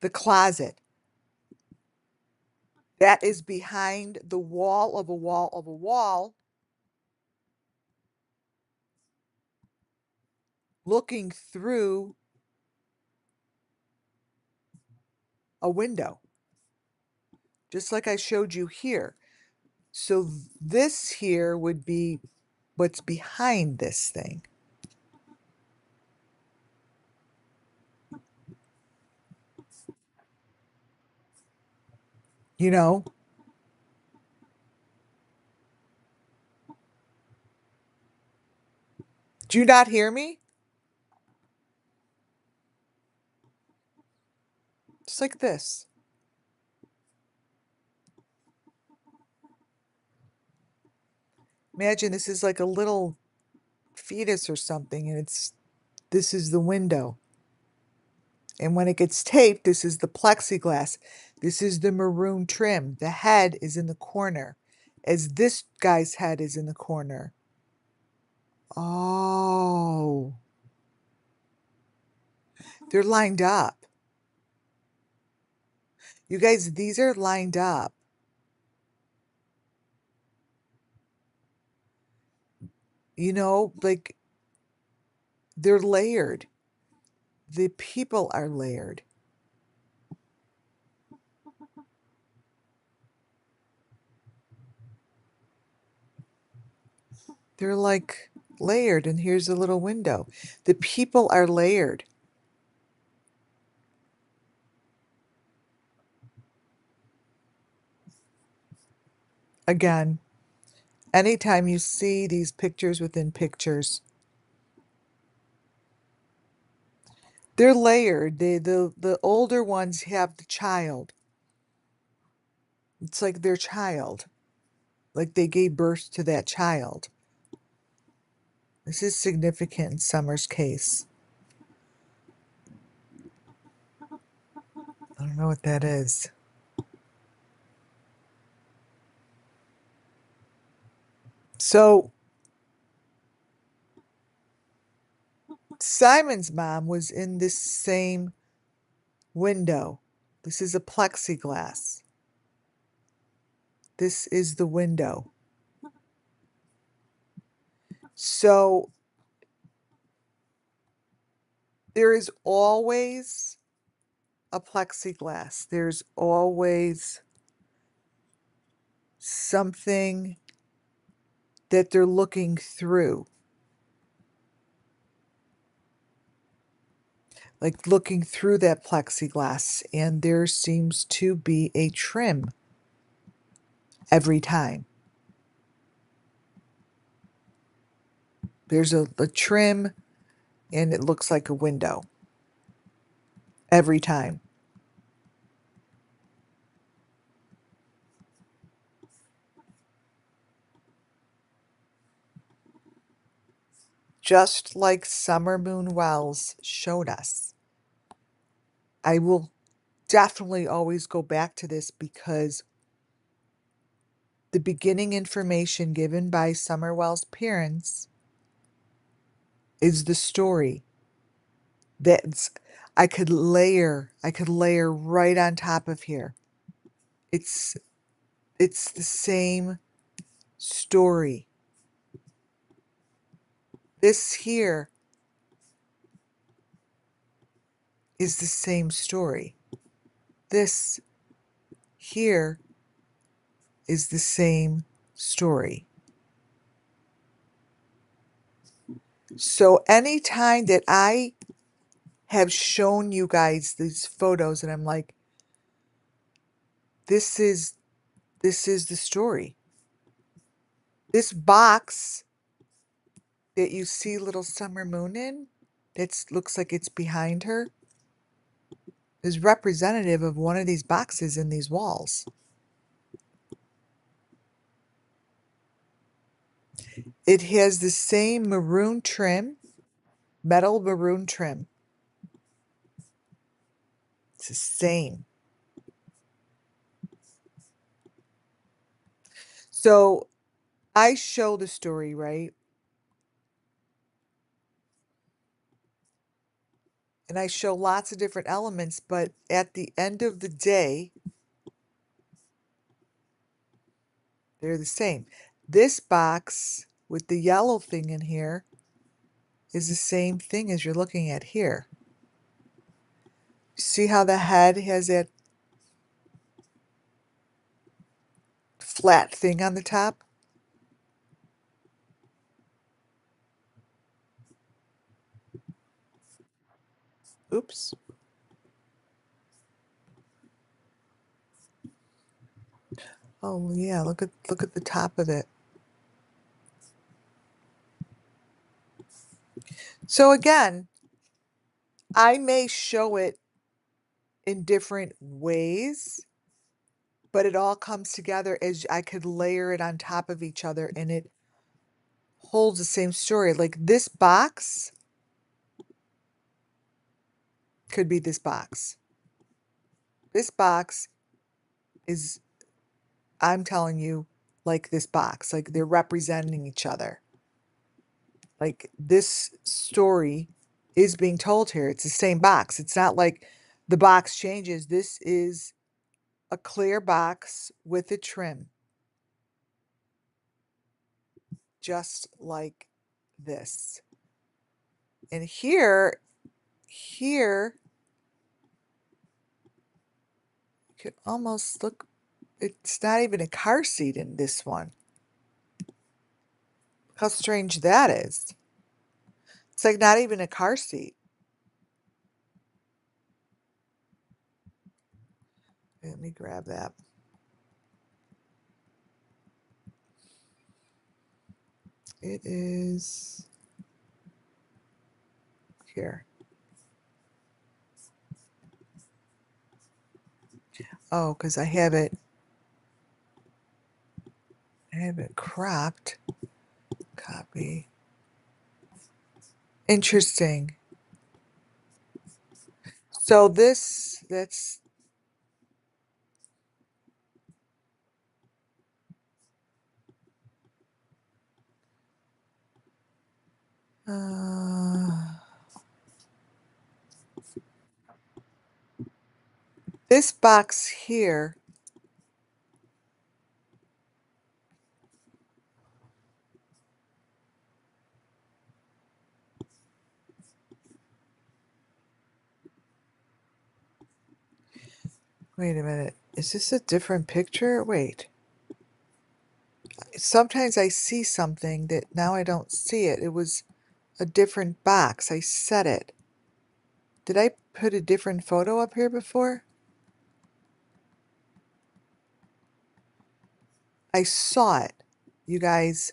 the closet. That is behind the wall of a wall of a wall, looking through a window, just like I showed you here. So this here would be what's behind this thing. You know? Do you not hear me? Just like this. Imagine this is like a little fetus or something, and this is the window. And when it gets taped, this is the plexiglass. This is the maroon trim. The head is in the corner, as this guy's head is in the corner. Oh, they're lined up. You guys, these are lined up. You know, like they're layered. The people are layered. They're like layered, and here's a little window. The people are layered. Again, anytime you see these pictures within pictures, they're layered. The older ones have the child. It's like their child. Like they gave birth to that child. This is significant in Summer's case. I don't know what that is. So Simon's mom was in this same window. This is a plexiglass. This is the window. So there is always a plexiglass. There's always something that they're looking through. Like looking through that plexiglass, and there seems to be a trim every time. There's a trim, and it looks like a window every time. Just like Summer Moon Wells showed us. I will definitely always go back to this because the beginning information given by Summer Wells' parents is the story that's I could layer right on top of here. It's it's the same story. This here is the same story. This here is the same story. So anytime that I have shown you guys these photos and I'm like, this is the story. This box that you see little Summer Moon in, that looks like it's behind her, is representative of one of these boxes in these walls. It has the same maroon trim, metal maroon trim. It's the same. So I show the story, right? And I show lots of different elements, but at the end of the day, they're the same. This box with the yellow thing in here is the same thing as you're looking at here. See how the head has that flat thing on the top. Oops. Oh yeah, look at the top of it. So again, I may show it in different ways, but it all comes together as I could layer it on top of each other and it holds the same story. Like this box could be this box. This box is, I'm telling you, like this box, like they're representing each other. Like this story is being told here. It's the same box. It's not like the box changes. This is a clear box with a trim, just like this. And here, you could almost look, it's not even a car seat in this one. How strange that is. It's like not even a car seat. Let me grab that. It is here. Oh, because I have it cropped. Copy. Interesting. So that's this box here. Wait a minute. Is this a different picture? Wait. Sometimes I see something that now I don't see it. It was a different box. I set it. Did I put a different photo up here before? I saw it, you guys.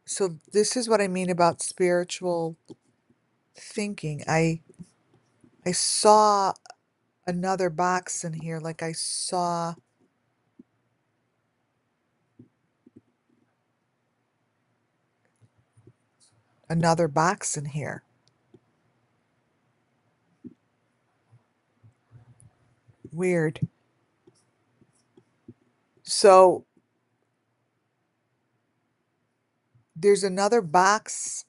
So this is what I mean about spiritual thinking. I saw another box in here, like I saw another box in here. Weird. So there's another box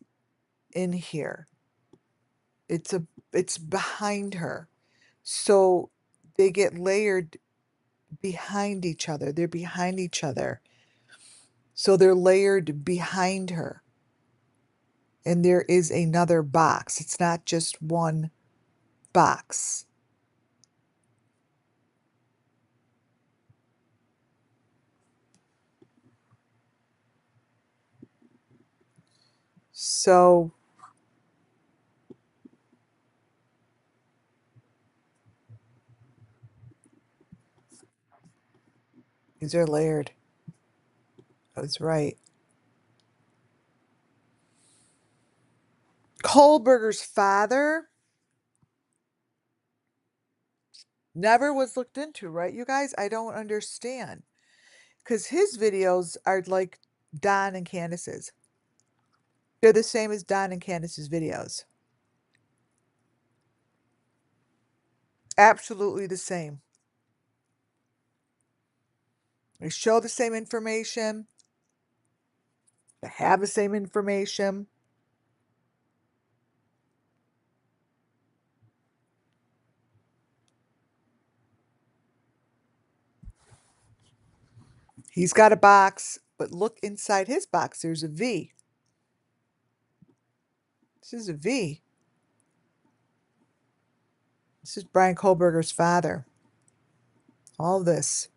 in here. It's behind her. So they get layered behind each other. They're behind each other. So they're layered behind her. And there is another box. It's not just one box. So these are layered. I was right. Kohlberger's father never was looked into, right, you guys? I don't understand. Because his videos are like Don and Candace's. They're the same as Don and Candace's videos. Absolutely the same. They show the same information. They have the same information. He's got a box, but look inside his box. There's a V. This is a V. This is Brian Kohlberger's father. All this.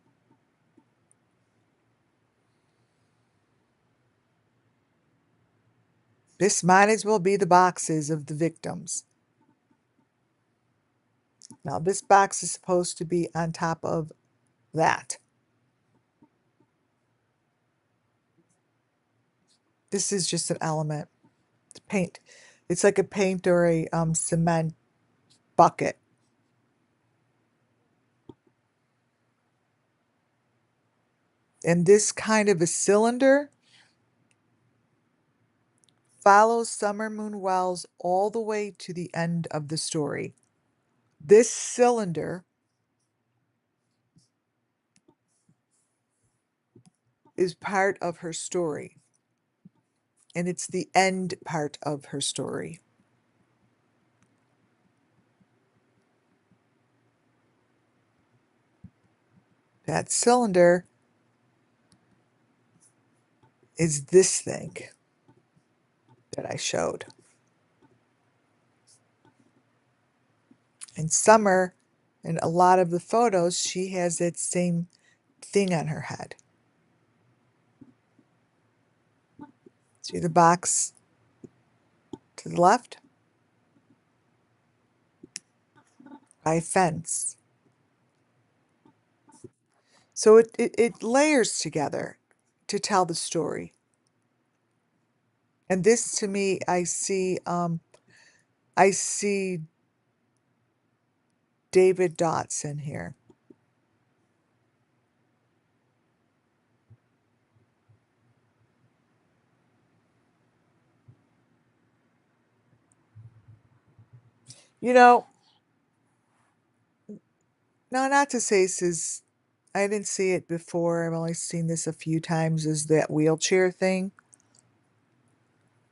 This might as well be the boxes of the victims. Now, this box is supposed to be on top of that. This is just an element. Paint. It's like a paint or a cement bucket. And this kind of a cylinder follows Summer Moon Wells all the way to the end of the story. This cylinder is part of her story, and it's the end part of her story. That cylinder is this thing that I showed. And Summer, in a lot of the photos, she has that same thing on her head. See the box to the left? By a fence. So it layers together to tell the story. And this to me, I see David Dotson here. You know, no, not to say this is, I didn't see it before. I've only seen this a few times, is that wheelchair thing.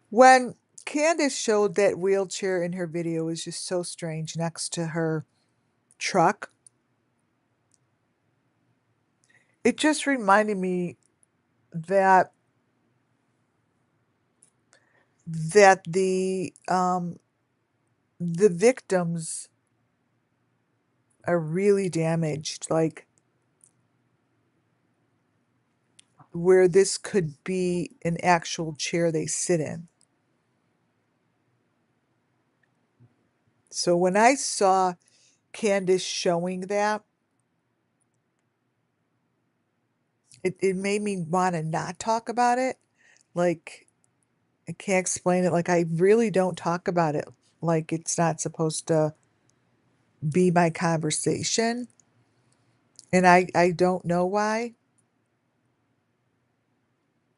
When Candace showed that wheelchair in her video, it was just so strange next to her truck. It just reminded me that that the victims are really damaged, like where this could be an actual chair they sit in. So when I saw Candace showing that, it made me want to not talk about it. Like, I can't explain it. Like, I really don't talk about it. Like, it's not supposed to be my conversation. And I don't know why,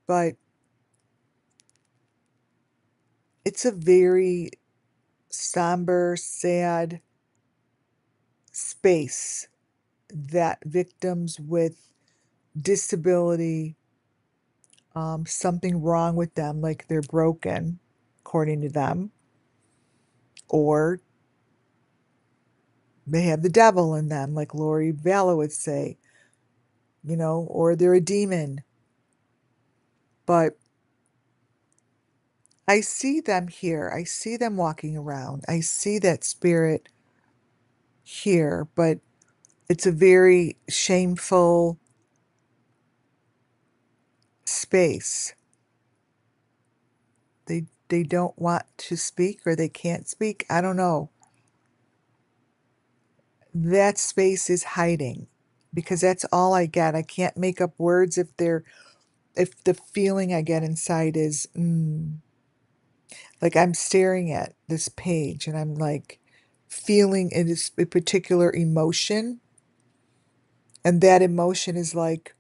but it's a very somber, sad space that victims with disability, something wrong with them, like they're broken, according to them, or they have the devil in them, like Lori Vallow would say, or they're a demon. But I see them here. I see them walking around. I see that spirit here, but it's a very shameful space. They don't want to speak or they can't speak. I don't know. That space is hiding because that's all I get. I can't make up words if the feeling I get inside is like I'm staring at this page and I'm like feeling it is a particular emotion, and that emotion is like,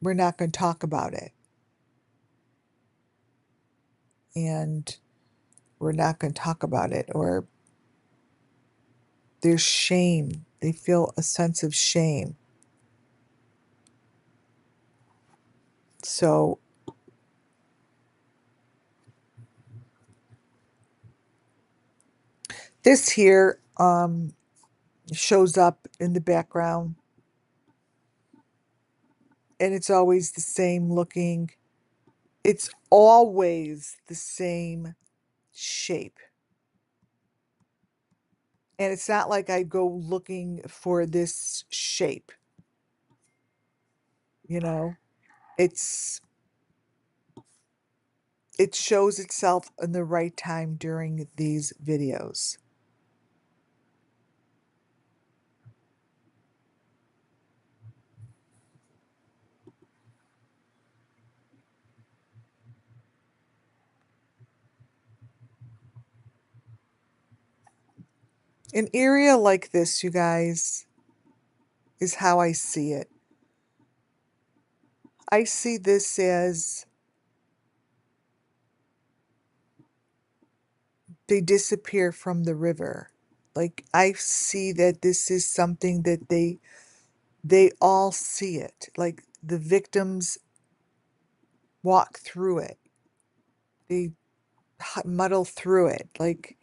we're not going to talk about it, and we're not going to talk about it, or there's shame. They feel a sense of shame. So this here shows up in the background, and it's always the same looking. It's always the same shape. And it's not like I go looking for this shape, you know? it shows itself in the right time during these videos. An area like this, you guys, is how I see it. I see this as they disappear from the river. Like, I see that this is something that they all see it. Like, the victims walk through it. They muddle through it. Like,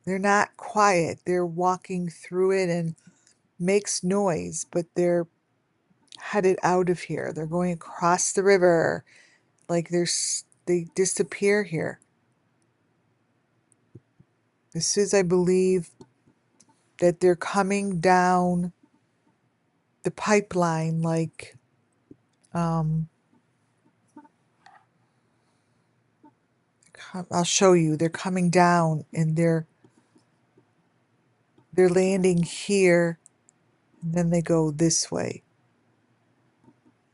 they're not quiet. They're walking through it and makes noise, but they're headed out of here. They're going across the river. Like, they disappear here. This is, I believe, that they're coming down the pipeline like I'll show you. They're coming down and they're landing here, and then they go this way.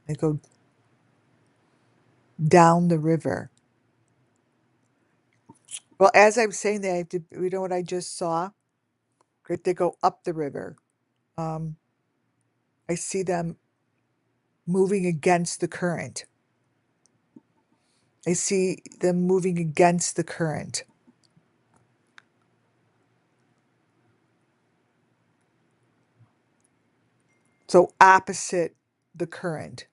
They go down the river. Well, as I'm saying that, you know what I just saw? They go up the river. I see them moving against the current. I see them moving against the current. So opposite the current.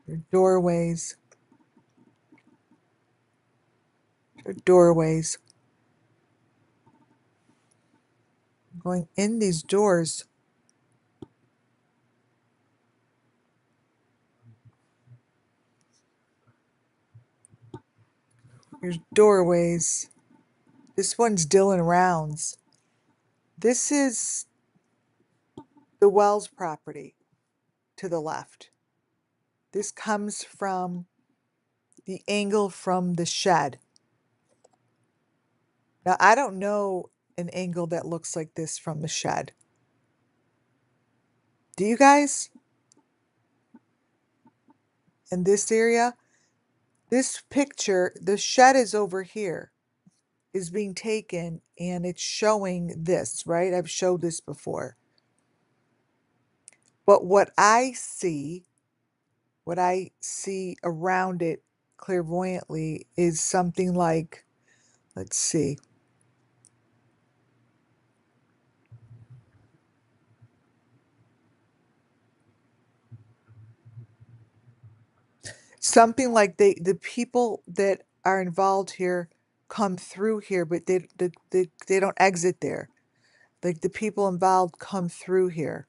They're doorways. They're doorways. Going in these doors. There's doorways. This one's Dylan Rounds. This is the Wells property to the left. This comes from the angle from the shed. Now, I don't know an angle that looks like this from the shed. Do you guys? In this area? This picture, the shed is over here, is being taken, and it's showing this, right? I've showed this before. But what I see around it clairvoyantly is something like, let's see. Something like the people that are involved here come through here, but they don't exit there. Like, the people involved come through here.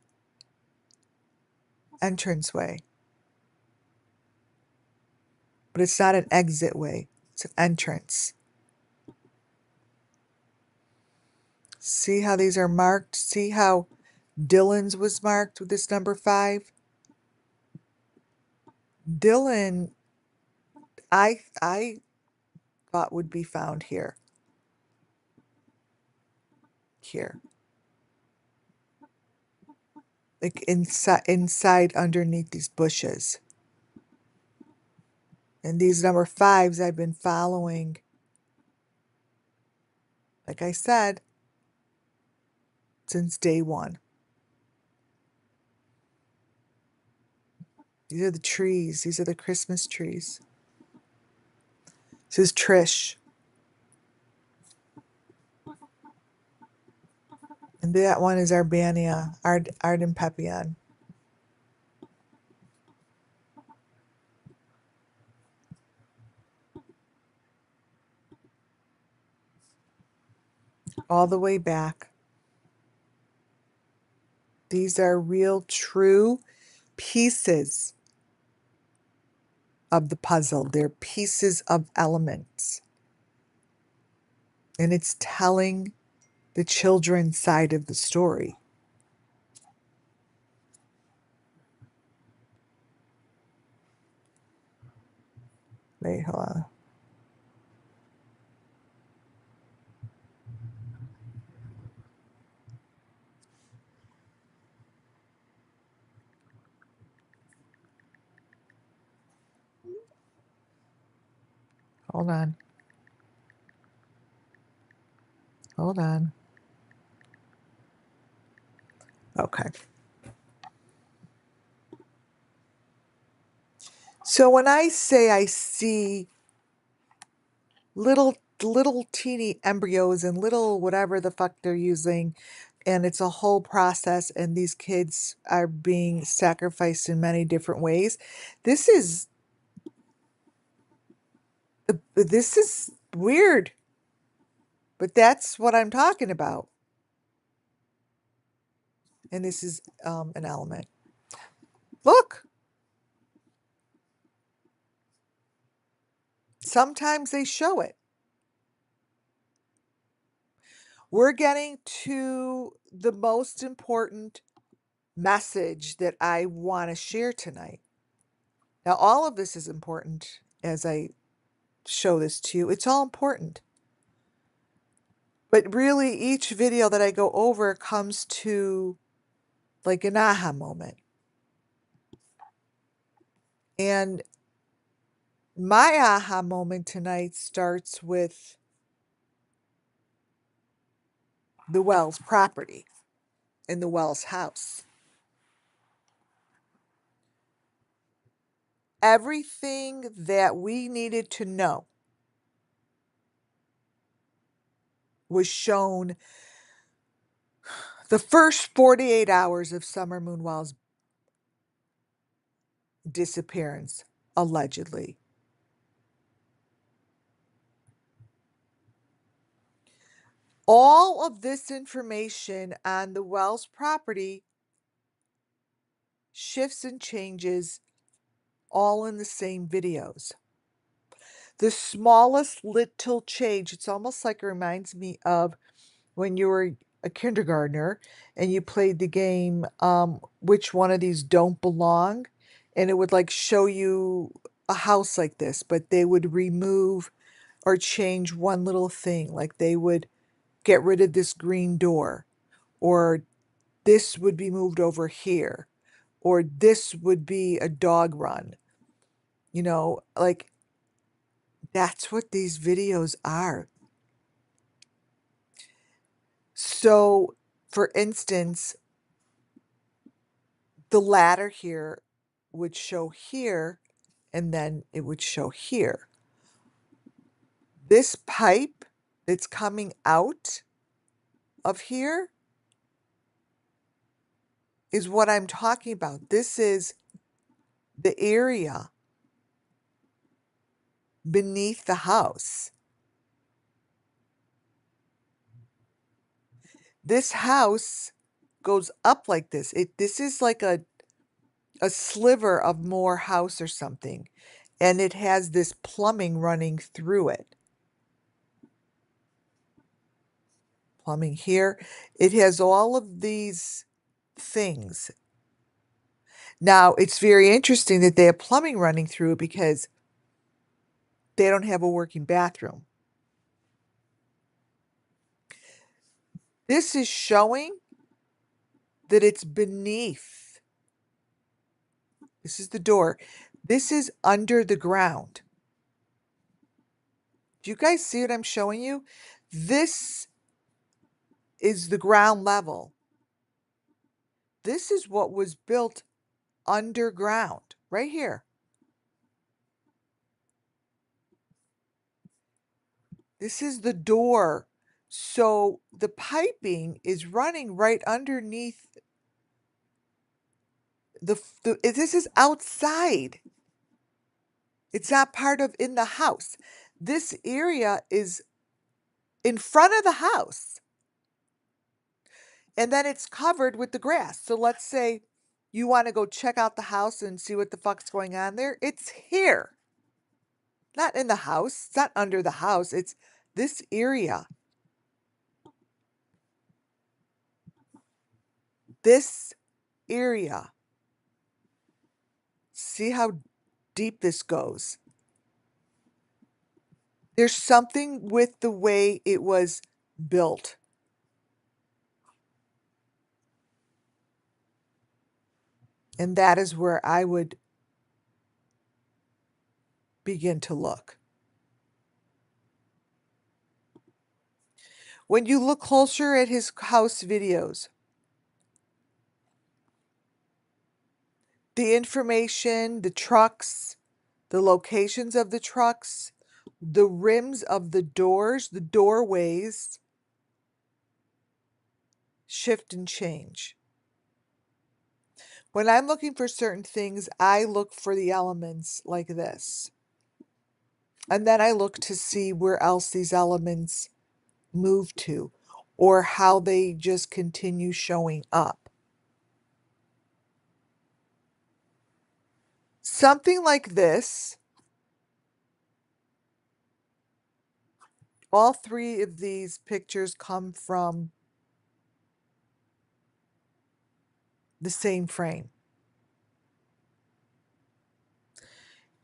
Entranceway. But it's not an exit way. It's an entrance. See how these are marked? See how Dylan's was marked with this number 5? Dylan, I thought would be found here. Here. Like inside underneath these bushes. And these number 5s I've been following, like I said, since day 1. These are the trees. These are the Christmas trees. This is Trish. And that one is Arbania, Arden Pepian. All the way back. These are real, true pieces of the puzzle. They're pieces of elements. And it's telling the children's side of the story. Wait, hold on. Hold on. Hold on. Okay. So when I say I see little teeny embryos and little whatever the fuck they're using, and it's a whole process, and these kids are being sacrificed in many different ways. This is this is weird, but that's what I'm talking about. And this is an element. Look, sometimes they show it. We're getting to the most important message that I want to share tonight. Now, all of this is important as I show this to you. It's all important. But really, each video that I go over comes to like an aha moment. And my aha moment tonight starts with the Wells property and the Wells house. Everything that we needed to know was shown the first 48 hours of Summer Moon Wells' disappearance, allegedly. All of this information on the Wells property shifts and changes all in the same videos. The smallest little change, it's almost like it reminds me of when you were a kindergartner and you played the game, which one of these don't belong, and it would like show you a house like this, but they would remove or change one little thing, like they would get rid of this green door, or this would be moved over here, or this would be a dog run. Like that's what these videos are. So, for instance, the ladder here would show here, and then it would show here. This pipe that's coming out of here is what I'm talking about. This is the area beneath the house. This house goes up like this. This is like a sliver of more house or something, and it has this plumbing running through it. Plumbing here. It has all of these things. Now, it's very interesting that they have plumbing running through it because they don't have a working bathroom. This is showing that it's beneath. This is the door. This is under the ground. Do you guys see what I'm showing you? This is the ground level. This is what was built underground, right here. This is the door. So the piping is running right underneath this is outside. It's not part of in the house. This area is in front of the house. And then it's covered with the grass. So let's say you want to go check out the house and see what the fuck's going on there. It's here. Not in the house. It's not under the house. It's this area. This area. See how deep this goes. There's something with the way it was built. And that is where I would begin to look. When you look closer at his house videos, the information, the trucks, the locations of the trucks, the rims of the doors, the doorways shift and change. When I'm looking for certain things, I look for the elements like this. And then I look to see where else these elements move to or how they just continue showing up. Something like this, all three of these pictures come from the same frame.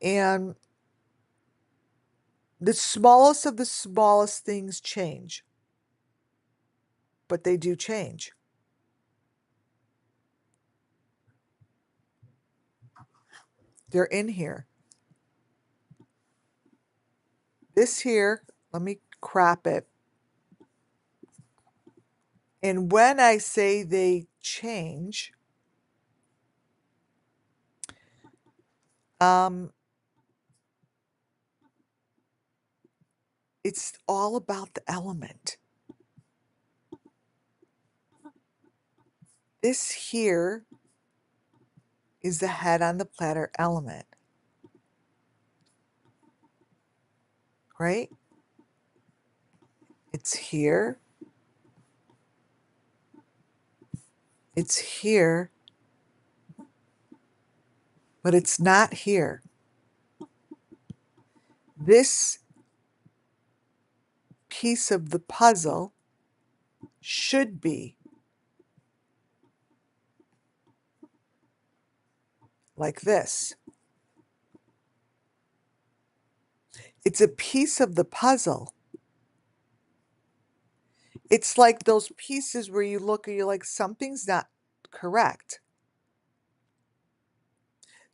And the smallest of the smallest things change, but they do change. They're in here. This here, let me crop it. And when I say they change, it's all about the element. This here is the head on the platter element, right? It's here. It's here. But it's not here. This piece of the puzzle should be like this. It's a piece of the puzzle. It's like those pieces where you look and you're like, something's not correct.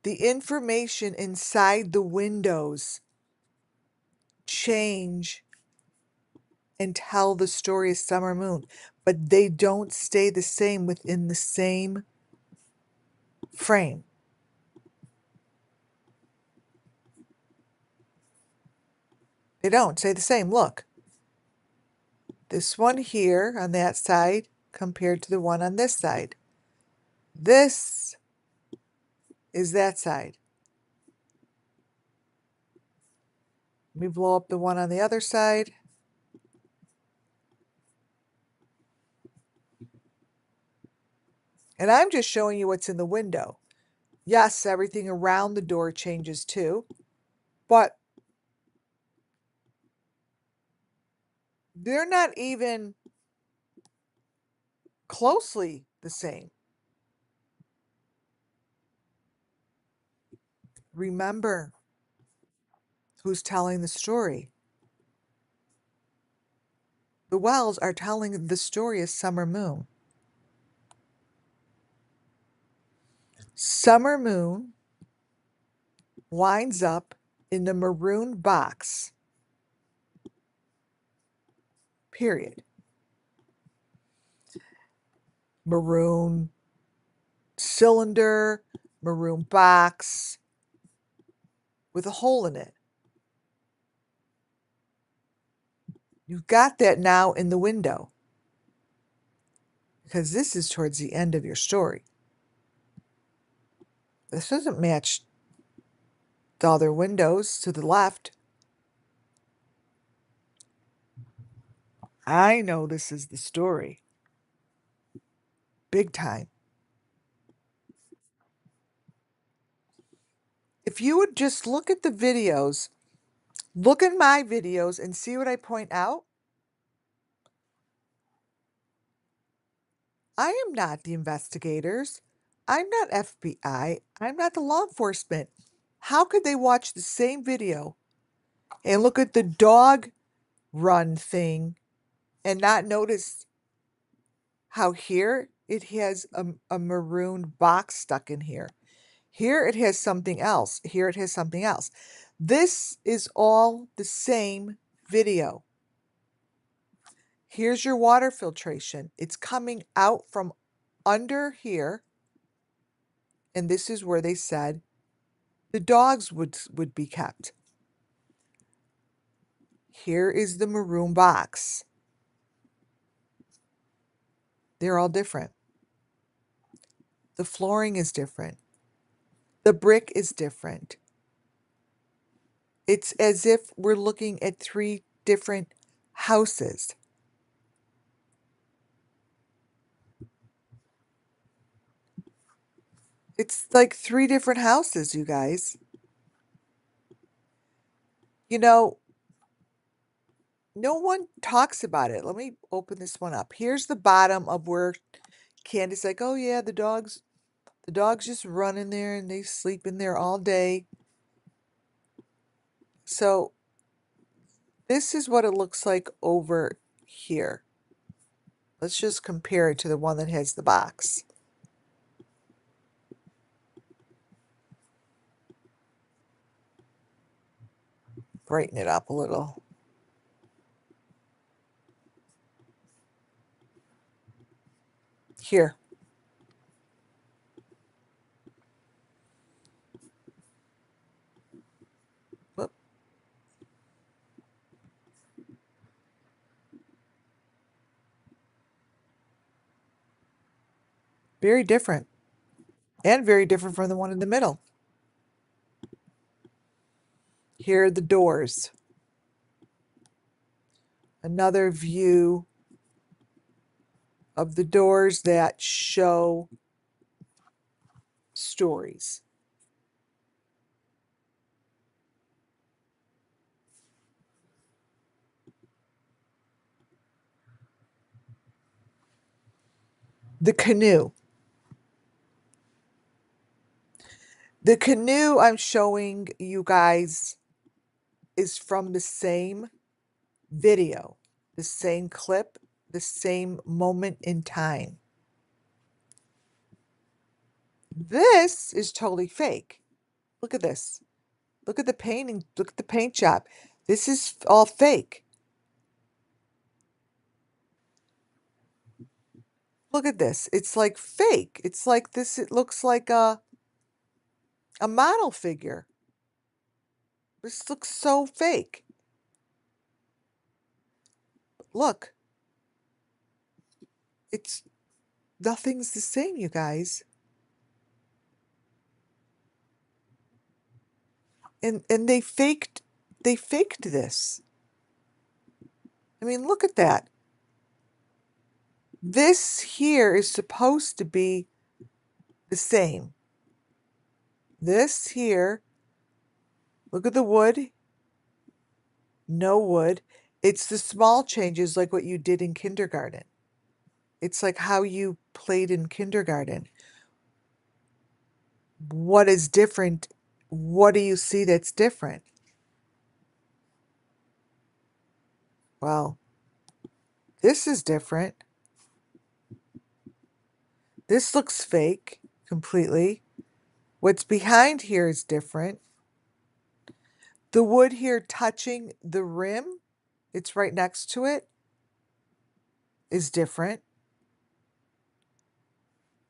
The information inside the windows change and tell the story of Summer Moon, but they don't stay the same within the same frame. They don't stay the same. Look. This one here on that side compared to the one on this side. This is that side. Let me blow up the one on the other side. And I'm just showing you what's in the window. Yes, everything around the door changes too, but they're not even closely the same. Remember who's telling the story. The Wells are telling the story of Summer Moon. Summer Moon winds up in the maroon box. Period. Maroon cylinder, maroon box with a hole in it. You've got that now in the window because this is towards the end of your story. This doesn't match the other windows to the left. I know this is the story. Big time. If you would just look at the videos Look at my videos and see what I point out. I am not the investigators. I'm not FBI. I'm not the law enforcement. How could they watch the same video and look at the dog run thing and not notice how here it has a maroon box stuck in here? Here it has something else. Here it has something else. This is all the same video. Here's your water filtration. It's coming out from under here. And this is where they said the dogs would be kept. Here is the maroon box. They're all different. The flooring is different. The brick is different. It's as if we're looking at three different houses. It's like three different houses, you guys. You know, no one talks about it. Let me open this one up. Here's the bottom of where Candy's like, oh yeah, the dogs just run in there and they sleep in there all day. So this is what it looks like over here. Let's just compare it to the one that has the box. Brighten it up a little. Here. Whoop. Very different. And very different from the one in the middle. Here are the doors. Another view of the doors that show stories. The canoe. The canoe I'm showing you guys is from the same video, the same clip, the same moment in time. This is totally fake. Look at this. Look at the painting. Look at the paint job. This is all fake. Look at this. It's like fake. It's like this. It looks like a model figure. This looks so fake. Look. It's nothing's the same, you guys. And they faked this. I mean, look at that. This here is supposed to be the same. This here, look at the wood. No wood. It's the small changes like what you did in kindergarten. It's like how you played in kindergarten. What is different? What do you see that's different? Well, this is different. This looks fake completely. What's behind here is different. The wood here touching the rim, it's right next to it, is different.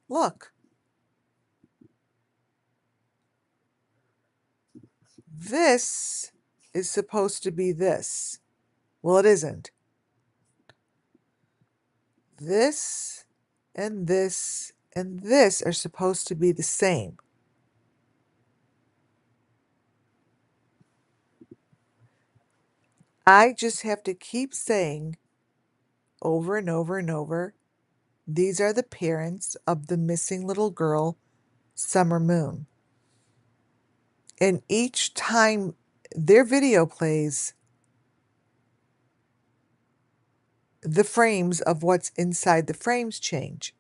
Look. This is supposed to be this. Well, it isn't. This and this and this are supposed to be the same. I just have to keep saying over and over and over, these are the parents of the missing little girl, Summer Moon. And each time their video plays the frames of what's inside the frames change.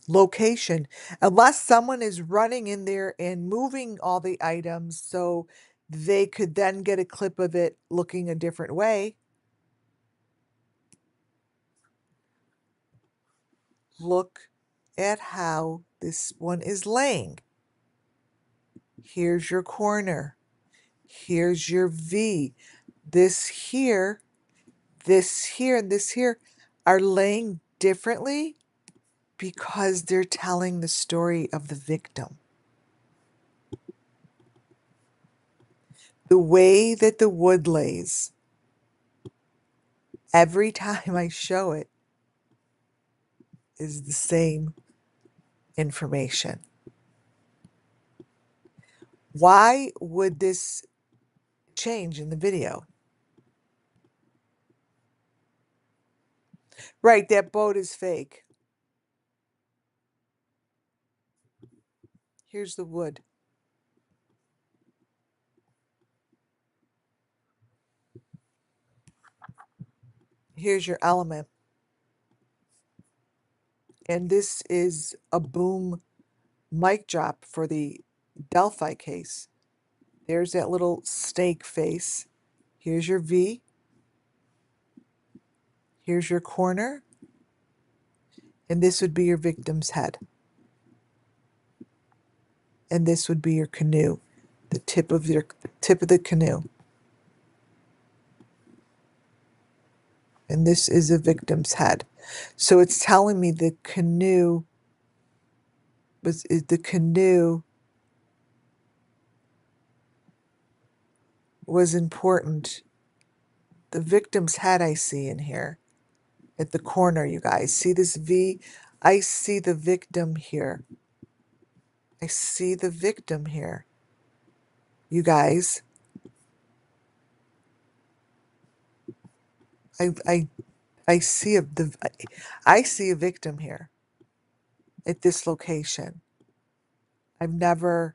Location, unless someone is running in there and moving all the items so they could then get a clip of it looking a different way. Look at how this one is laying. Here's your corner. Here's your V. This here, and this here are laying differently because they're telling the story of the victim. The way that the wood lays, every time I show it, is the same information. Why would this change in the video? Right, that boat is fake. Here's the wood. Here's your element. And this is a boom mic drop for the Delphi case. There's that little snake face. Here's your V. Here's your corner. And this would be your victim's head. And this would be your canoe, the tip of the canoe. And this is a victim's head. So it's telling me the canoe was important. The victim's head I see in here at the corner, you guys. See this V? I see the victim here. I see the victim here. You guys. I see I see a victim here at this location. I've never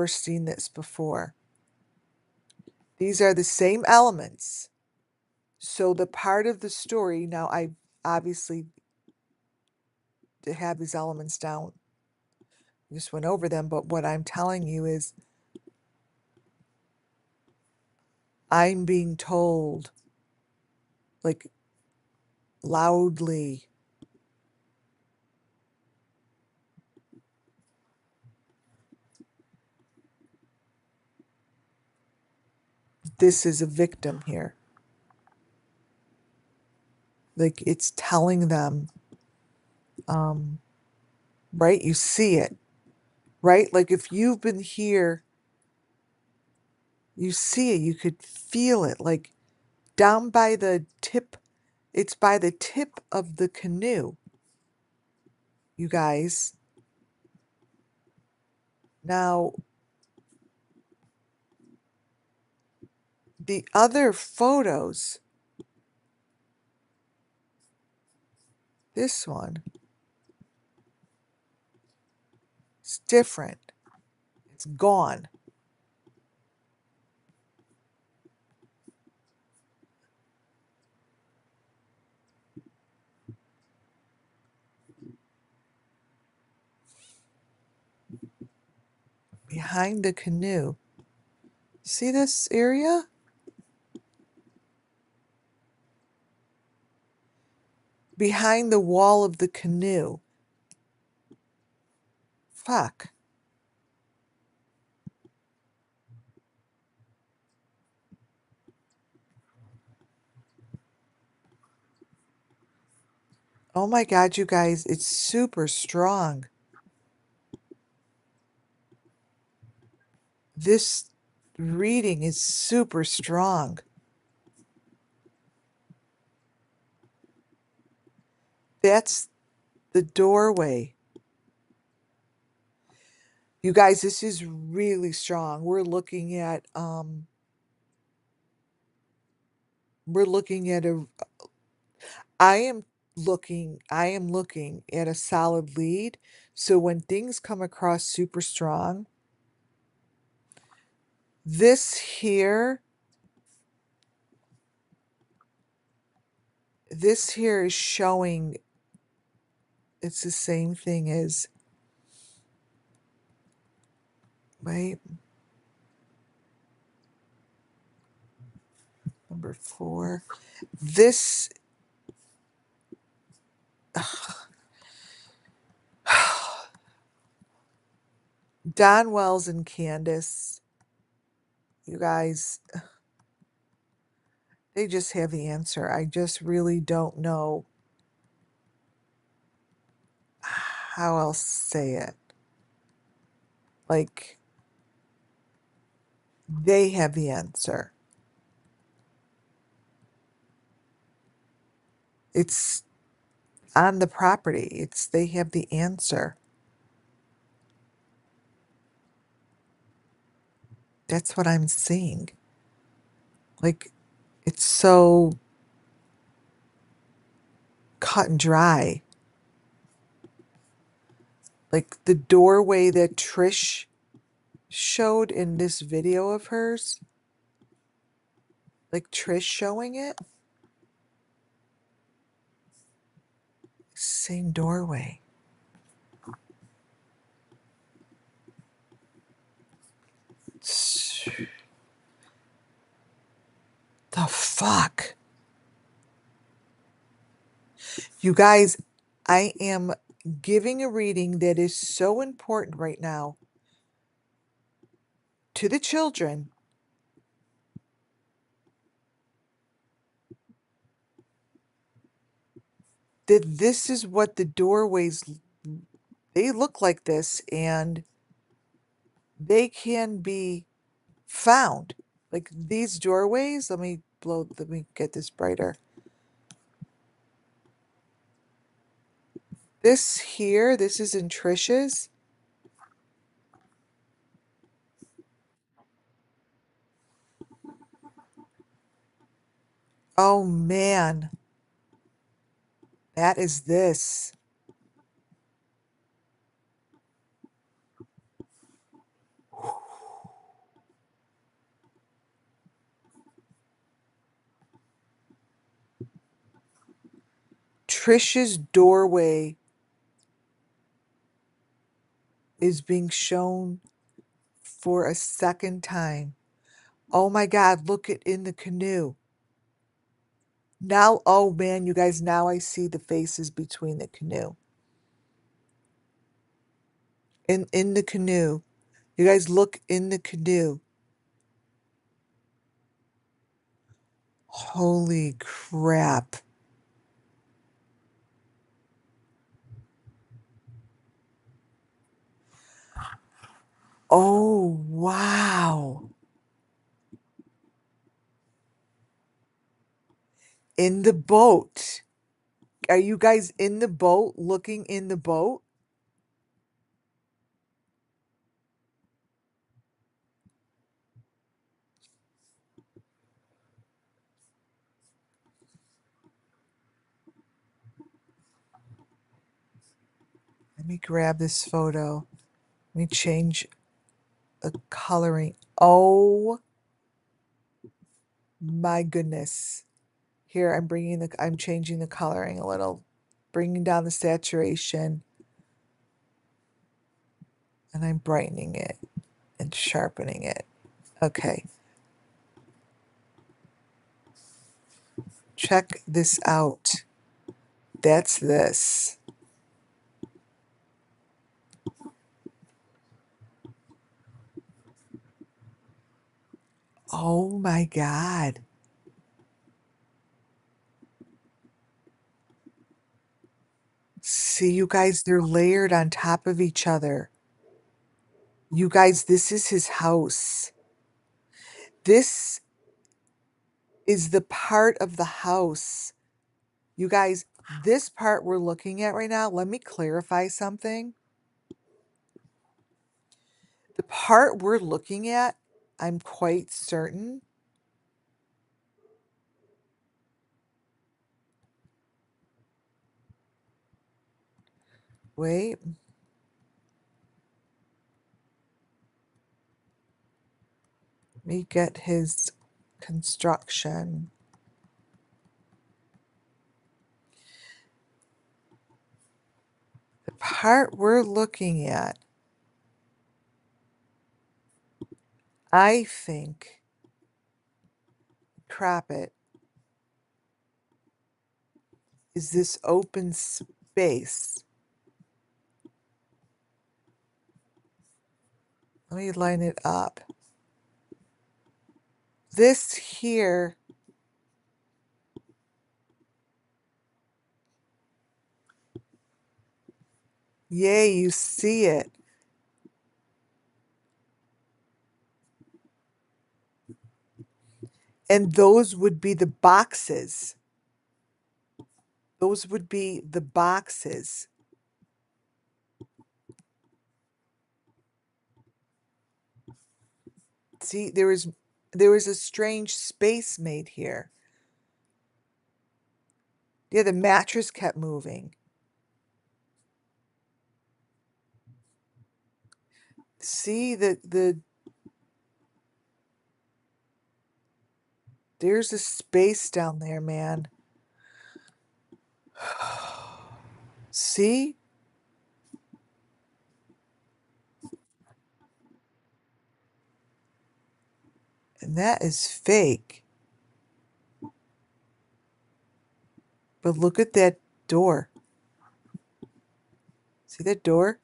seen this before. These are the same elements. So the part of the story, now I obviously have these elements down. I just went over them, but what I'm telling you is I'm being told, like, loudly, this is a victim here. Like, it's telling them, right? You see it, right? Like, if you've been here, you see it, you could feel it, like, down by the tip, it's by the tip of the canoe, you guys. Now, the other photos, this one, it's different. It's gone. Behind the canoe. See this area? Behind the wall of the canoe. Fuck. Oh my God, you guys, it's super strong. This reading is super strong. That's the doorway. You guys, this is really strong. We're looking at a I am looking at a solid lead. So when things come across super strong, This here is showing it's the same thing as, right? Number 4. This Don Wells and Candace, you guys, they just have the answer. I just really don't know how else to say it. Like, they have the answer. It's on the property. They have the answer. That's what I'm seeing. Like, it's so cut and dry. Like the doorway that Trish showed in this video of hers. Like Trish showing it. Same doorway. The fuck? You guys, I am giving a reading that is so important right now to the children. That this is what the doorways, they look like this, and they can be found. Like these doorways, let me get this brighter. This here, this is in Trish's. Oh man, that is this. Trish's doorway is being shown for a second time. Oh my God, look at in the canoe. Now, oh man, you guys, now I see the faces between the canoe. In the canoe. You guys look in the canoe. Holy crap. Oh, wow. In the boat. Are you guys in the boat, looking in the boat? Let me grab this photo. Let me change the coloring. Oh my goodness. Here, I'm changing the coloring a little, bringing down the saturation, and I'm brightening it and sharpening it. Okay. Check this out. That's this. Oh my God. See, you guys, they're layered on top of each other. You guys, this is his house. This is the part of the house. You guys, this part we're looking at right now, let me clarify something. The part we're looking at, I'm quite certain. Wait. Let me get his construction. The part we're looking at, I think, crop it, is this open space. Let me line it up. This here, yay, you see it. And those would be the boxes. Those would be the boxes. See, there was a strange space made here. Yeah, the mattress kept moving. See, there's a space down there, man. See? And that is fake. But look at that door. See that door?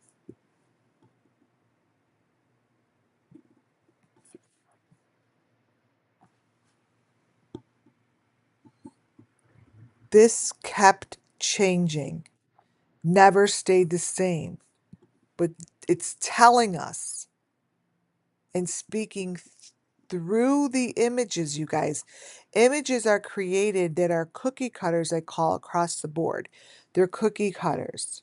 This kept changing, never stayed the same. But it's telling us and speaking through the images, you guys. Images are created that are cookie cutters, I call, across the board. They're cookie cutters.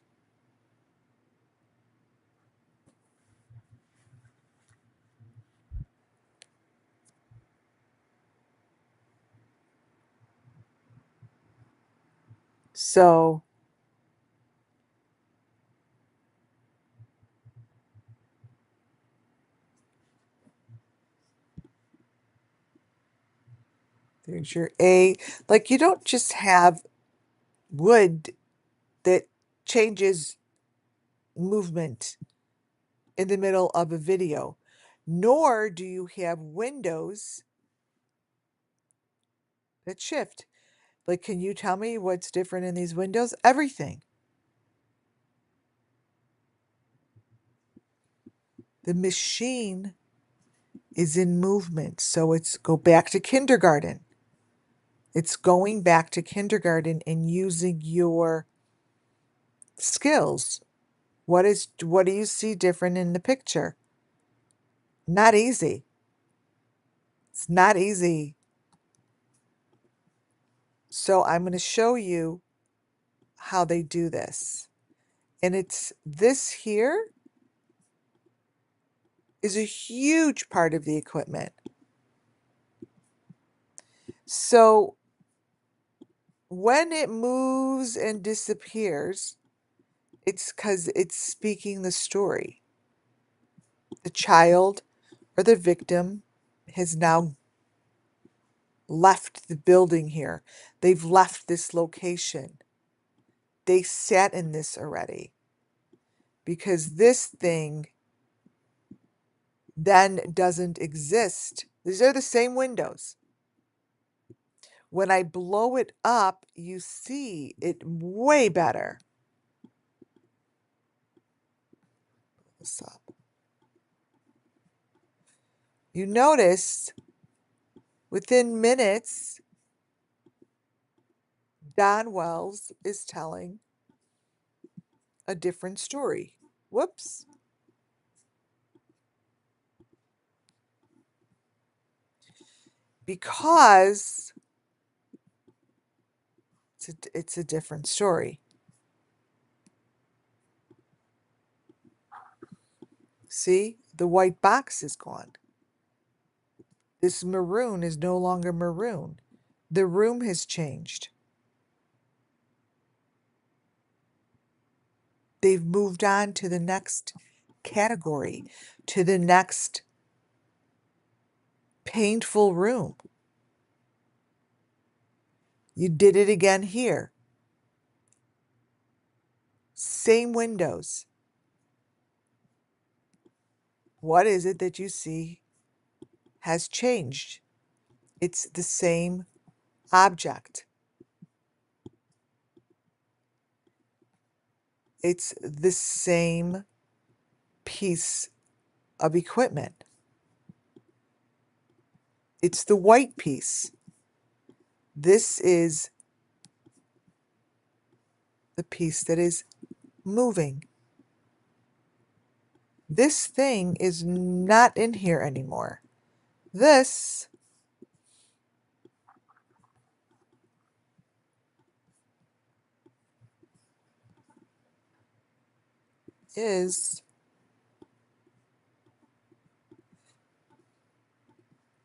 So there's your A. Like, you don't just have wood that changes movement in the middle of a video, nor do you have windows that shift. Like, can you tell me what's different in these windows? Everything. The machine is in movement. So it's go back to kindergarten. It's going back to kindergarten and using your skills. What do you see different in the picture? Not easy. It's not easy. So I'm going to show you how they do this. And it's this here is a huge part of the equipment. So when it moves and disappears, it's because it's speaking the story. The child or the victim has now left the building here. They've left this location. They sat in this already because this thing then doesn't exist. These are the same windows. When I blow it up, you see it way better. This up. You notice within minutes, Don Wells is telling a different story. Whoops. Because it's a different story. See, the white box is gone. This maroon is no longer maroon. The room has changed. They've moved on to the next category, to the next painful room. You did it again here. Same windows. What is it that you see has changed? It's the same object. It's the same piece of equipment. It's the white piece. This is the piece that is moving. This thing is not in here anymore. This is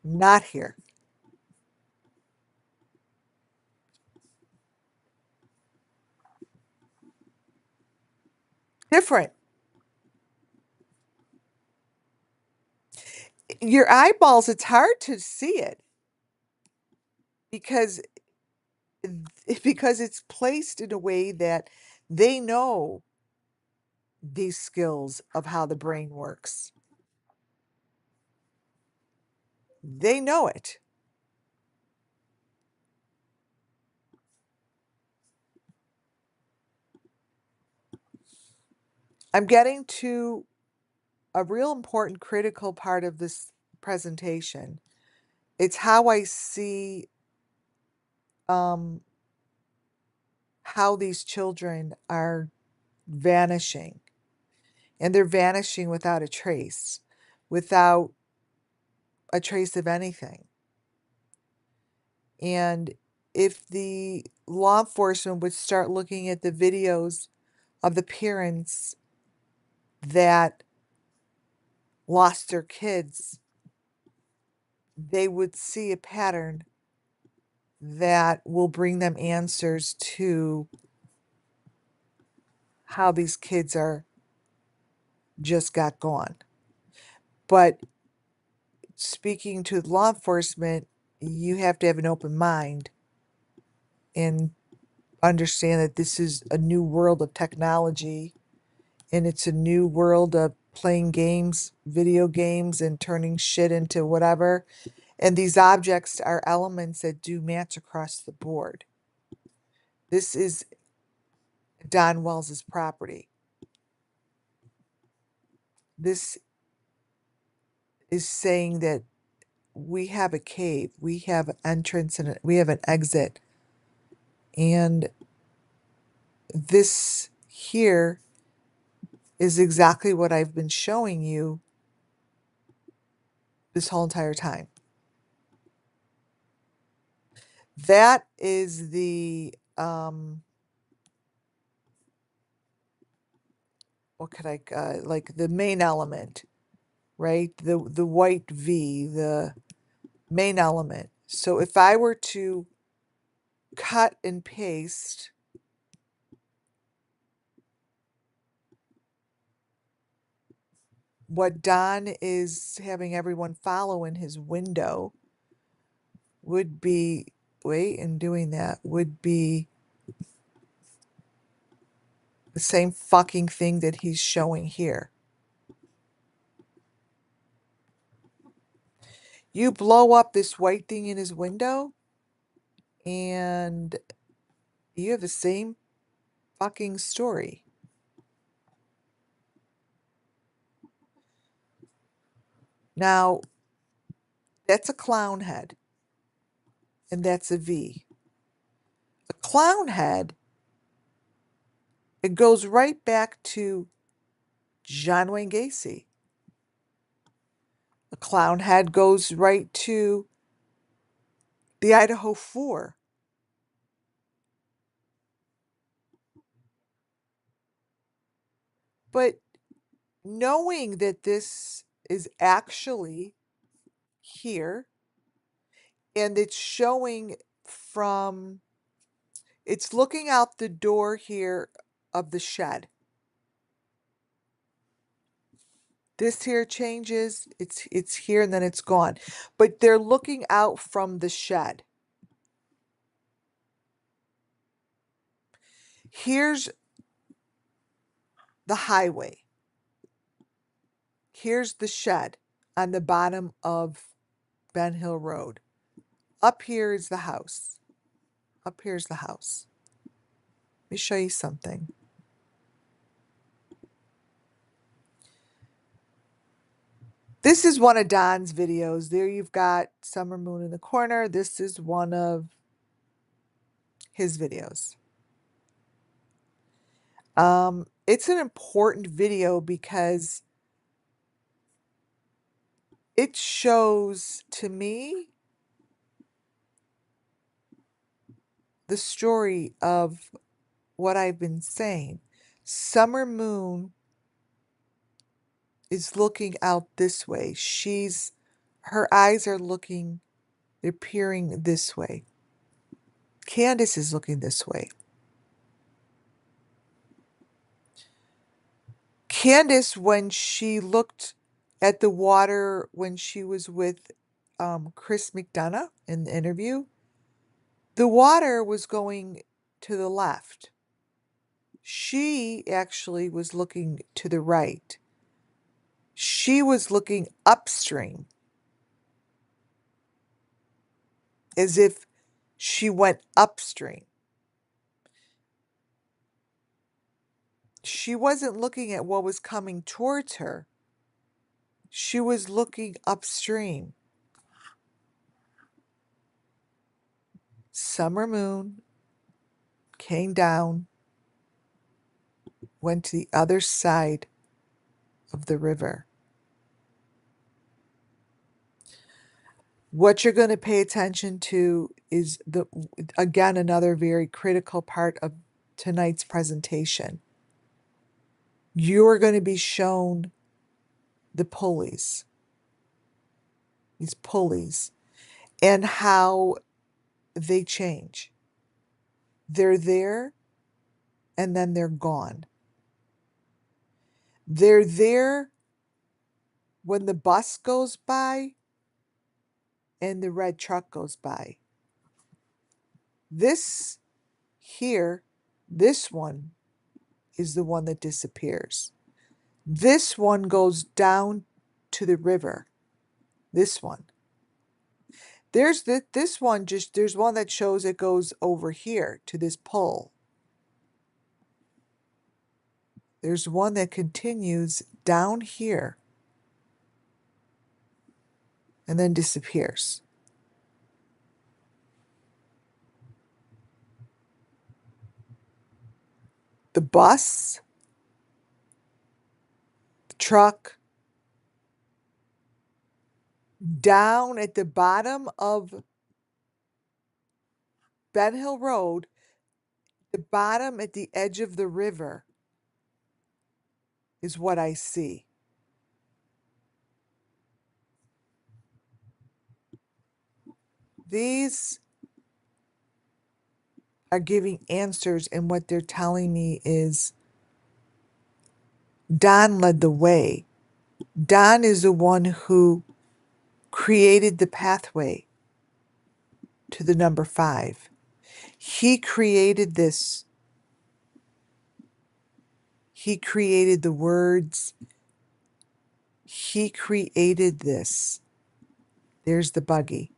not here. Different. Your eyeballs, it's hard to see it because it's placed in a way that they know these skills of how the brain works. They know it. I'm getting to a real important critical part of this presentation. It's how I see how these children are vanishing. And they're vanishing without a trace, without a trace of anything. And if the law enforcement would start looking at the videos of the parents that lost their kids, they would see a pattern that will bring them answers to how these kids are just got gone. But speaking to law enforcement, you have to have an open mind and understand that this is a new world of technology and it's a new world of playing games, video games, and turning shit into whatever. And these objects are elements that do match across the board. This is Don Wells's property. This is saying that we have a cave, we have an entrance, and we have an exit. And this here is exactly what I've been showing you this whole entire time. That is the what could I like the main element, right? The white V, the main element. So if I were to cut and paste what Don is having everyone follow in his window would be, wait, and doing that would be the same fucking thing that he's showing here. You blow up this white thing in his window and you have the same fucking story. Now, that's a clown head, and that's a V. A clown head, it goes right back to John Wayne Gacy. A clown head goes right to the Idaho 4. But knowing that this is actually here, and it's showing from, it's looking out the door here of the shed. This here changes, it's here and then it's gone. But they're looking out from the shed. Here's the highway. Here's the shed on the bottom of Ben Hill Road. Up here is the house. Up here's the house. Let me show you something. This is one of Don's videos. There you've got Summer Moon in the corner. This is one of his videos. It's an important video because it shows to me the story of what I've been saying. Summer Moon is looking out this way. Her eyes are looking, they're peering this way. Candace is looking this way. Candace, when she looked at the water when she was with Chris McDonough in the interview, the water was going to the left. She actually was looking to the right. She was looking upstream, as if she went upstream. She wasn't looking at what was coming towards her. She was looking upstream. Summer Moon came down, went to the other side of the river. What you're going to pay attention to is again, another very critical part of tonight's presentation. You're going to be shown the pulleys, these pulleys, and how they change. They're there and then they're gone. They're there when the bus goes by and the red truck goes by. This here, this one is the one that disappears. This one goes down to the river. This one. There's this one, there's one that shows it goes over here to this pole. There's one that continues down here and then disappears. The bus, the truck, down at the bottom of Ben Hill Road, the bottom at the edge of the river is what I see. These are giving answers, and what they're telling me is Don led the way. Don is the one who created the pathway to the number 5. He created this. He created the words. He created this. There's the buggy.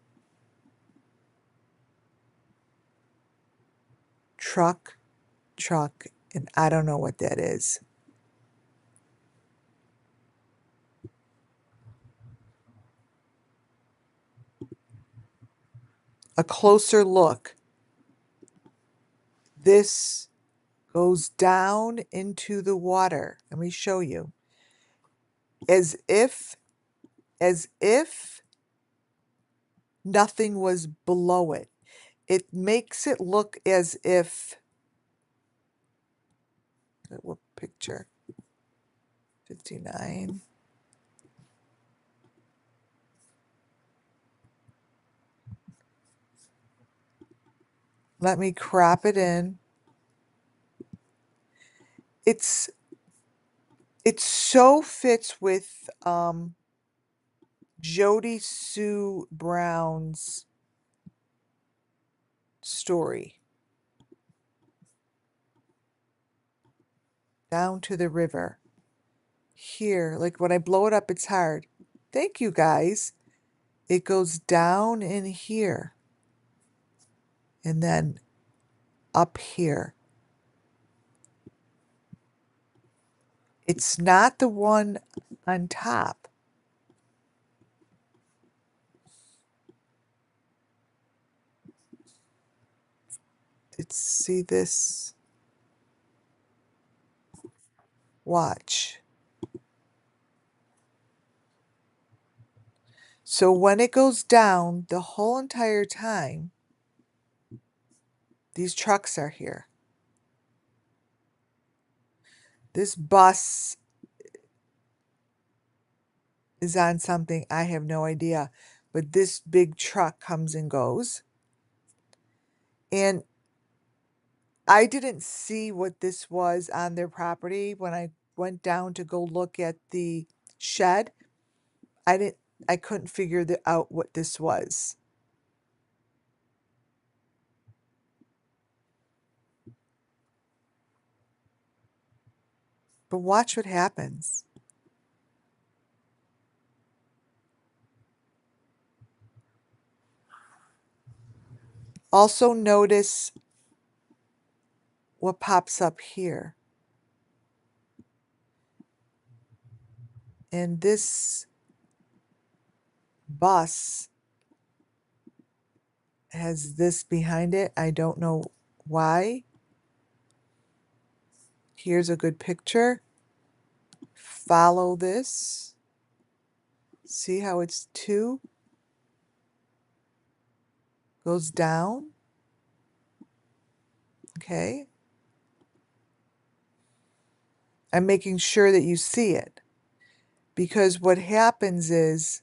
Truck, and I don't know what that is. A closer look. This goes down into the water. Let me show you. As if nothing was below it. It makes it look as if, what picture? 59. Let me crop it in. It's It so fits with Jody Sue Brown's story. Down to the river. Here, like when I blow it up, it's hard. Thank you guys. It goes down in here and then up here. It's not the one on top. See this? Watch. So when it goes down, the whole entire time, these trucks are here. This bus is on something, I have no idea. But this big truck comes and goes. And I didn't see what this was on their property when I went down to go look at the shed. I couldn't figure out what this was. But watch what happens. Also notice what pops up here. And this bus has this behind it. I don't know why. Here's a good picture. Follow this. See how it's two? Goes down. Okay. I'm making sure that you see it. Because what happens is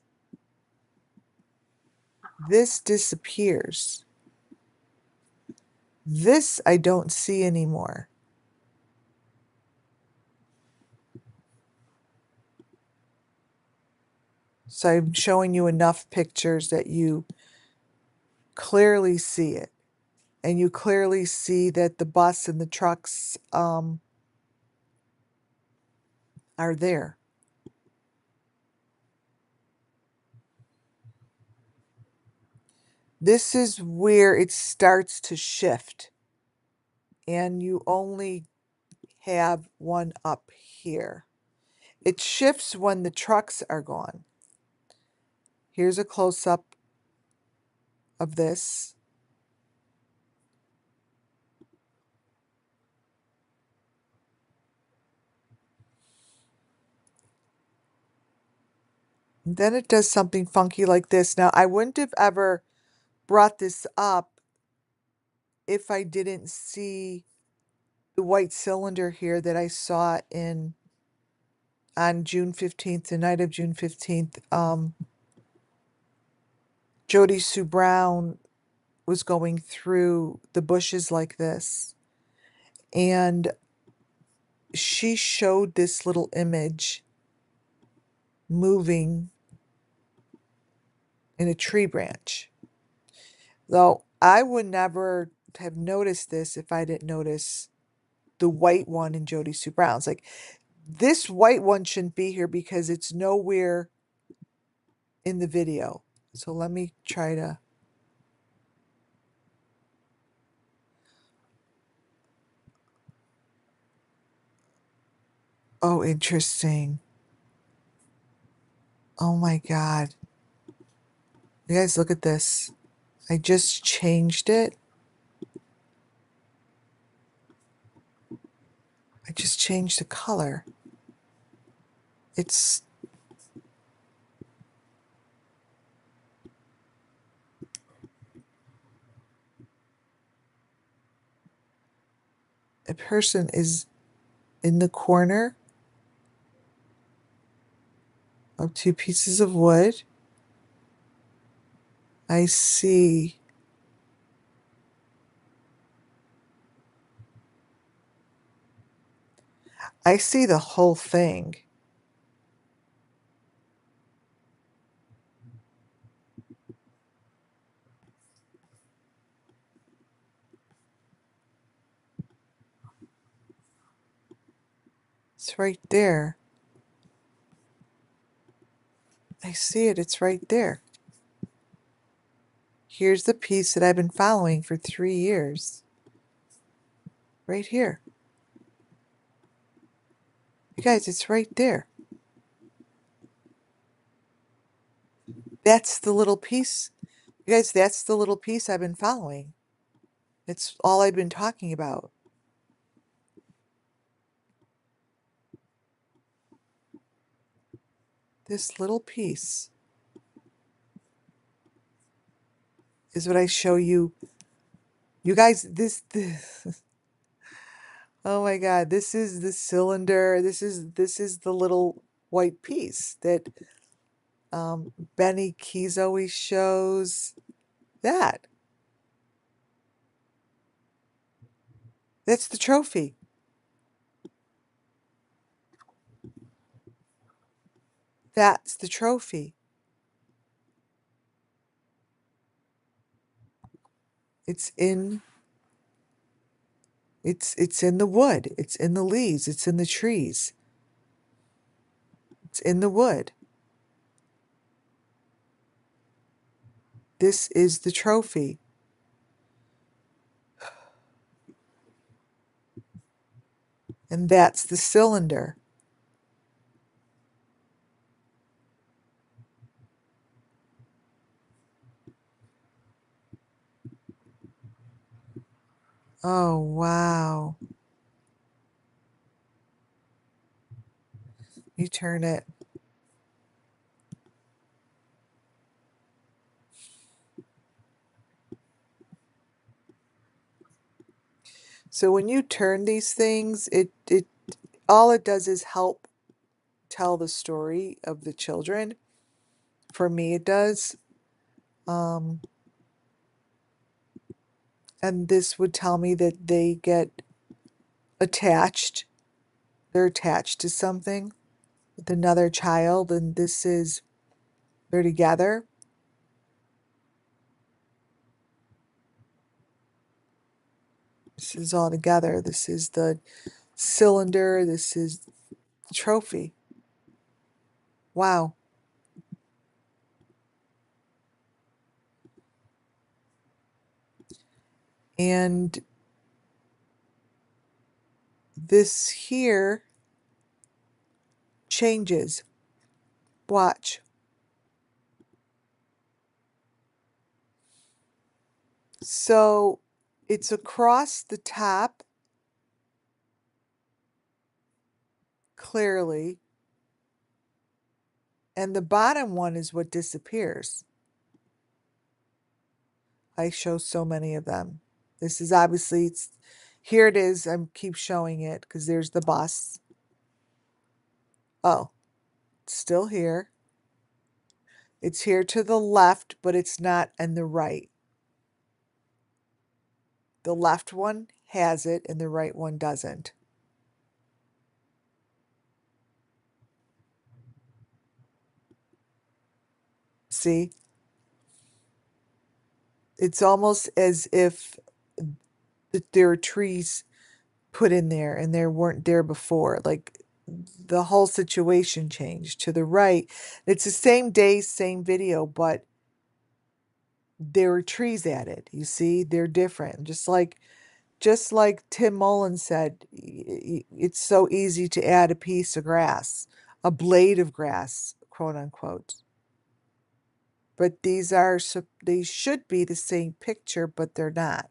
this disappears. This I don't see anymore. So I'm showing you enough pictures that you clearly see it. And you clearly see that the bus and the trucks are there. This is where it starts to shift. And you only have one up here. It shifts when the trucks are gone. Here's a close-up of this. And then it does something funky like this. Now, I wouldn't have ever brought this up if I didn't see the white cylinder here that I saw on June 15th, the night of June 15th. Jody Sue Brown was going through the bushes like this. And she showed this little image moving in a tree branch. Though I would never have noticed this if I didn't notice the white one in Jody Sue Brown's. Like, this white one shouldn't be here because it's nowhere in the video. So let me try to. Oh, interesting. Oh my God. You guys look at this. I just changed it. I just changed the color. It's a person is in the corner of two pieces of wood. I see I see the whole thing. It's right there. I see it. It's right there. Here's the piece that I've been following for 3 years. Right here. You guys, it's right there. That's the little piece. You guys, that's the little piece I've been following. It's all I've been talking about. This little piece is what I show you. You guys, this oh my God, this is the cylinder. This is the little white piece that Benny Keys always shows. That. That's the trophy. That's the trophy. It's in it's in the wood. It's in the leaves. It's in the trees. It's in the wood. This is the trophy. And that's the cylinder. Oh, wow. You turn it. So when you turn these things, it all it does is help tell the story of the children. For me, it does. Um, and this would tell me that they get attached. They're attached to something with another child, and this is they're together. This is all together. This is the cylinder. This is the trophy. Wow. And this here changes. Watch. So it's across the top clearly, and the bottom one is what disappears. I show so many of them. This is obviously, it's here it is. I keep showing it because there's the bus. Oh, it's still here. It's here to the left, but it's not on the right. The left one has it and the right one doesn't. See? It's almost as if there are trees put in there and there weren't there before. Like the whole situation changed to the right. It's the same day, same video, but there were trees added. You see, they're different. Just like Tim Mullen said, it's so easy to add a piece of grass, a blade of grass, quote unquote. But they should be the same picture, but they're not.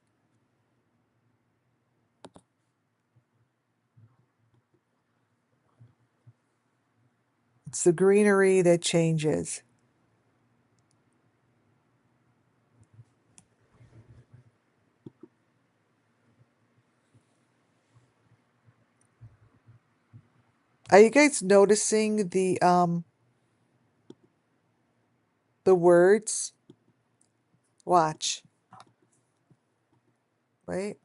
It's the greenery that changes. Are you guys noticing the words? Watch. Right?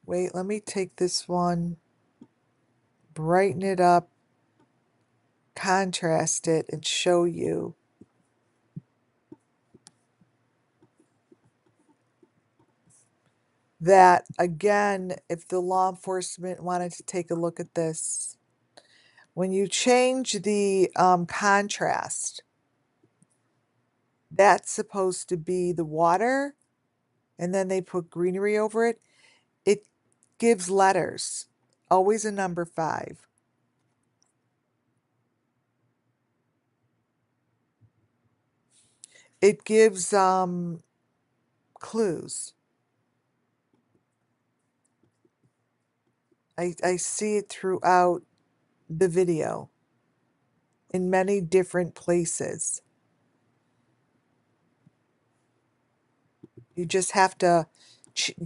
Wait, let me take this one, brighten it up, contrast it, and show you. That, again, if the law enforcement wanted to take a look at this, when you change the contrast, that's supposed to be the water, and then they put greenery over it. It gives letters, always a number 5. It gives clues. I see it throughout the video in many different places. You just have to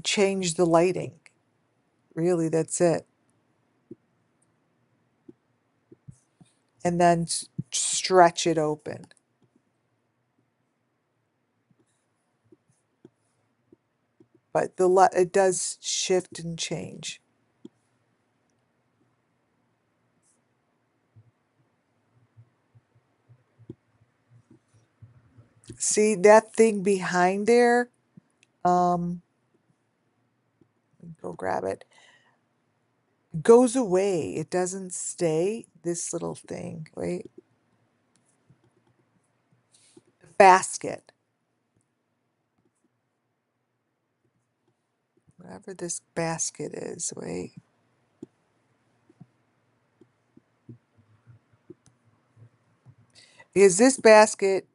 change the lighting. Really, that's it. And then stretch it open. But it does shift and change. See that thing behind there? Um, go grab it. Goes away. It doesn't stay. This little thing. Wait. Basket. Whatever this basket is. Wait. Because this basket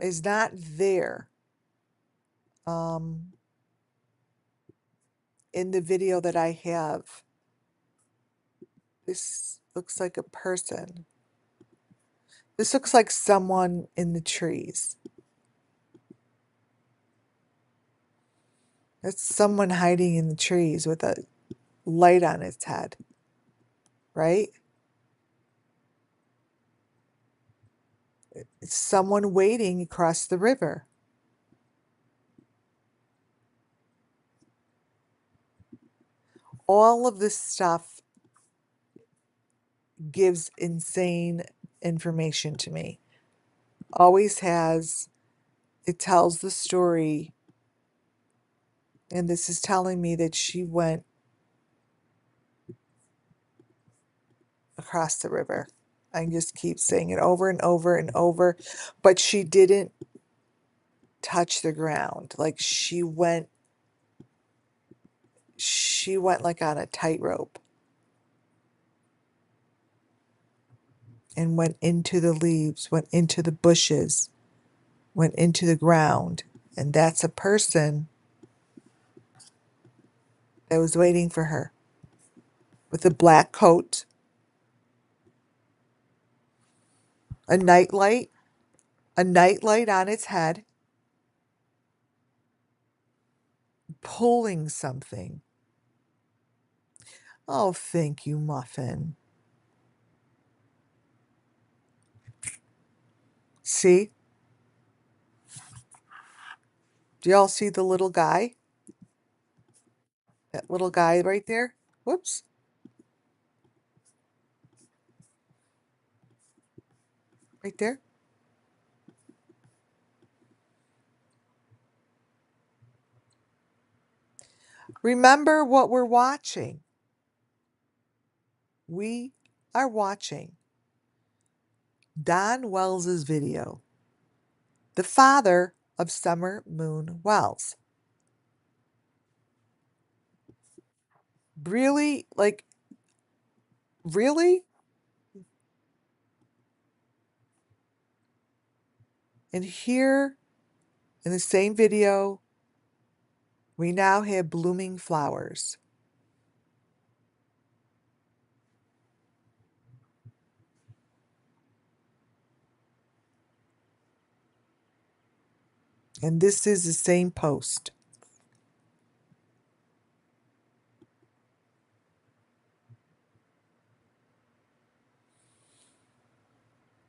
is not there um, in the video that I have. This looks like a person. This looks like someone in the trees. That's someone hiding in the trees with a light on its head, right? It's someone waiting across the river. All of this stuff gives insane information to me. Always has. It tells the story. And this is telling me that she went across the river. I just keep saying it over and over and over. But she didn't touch the ground. Like she went like on a tightrope and went into the leaves, went into the bushes, went into the ground. And that's a person that was waiting for her with a black coat, a nightlight, on its head, pulling something. Oh, thank you, Muffin. See? Do y'all see the little guy? That little guy right there? Whoops. Right there. Remember what we're watching. We are watching Don Wells's video, the father of Summer Moon Wells. Really? Like, really? And here in the same video, we now have blooming flowers. And this is the same post.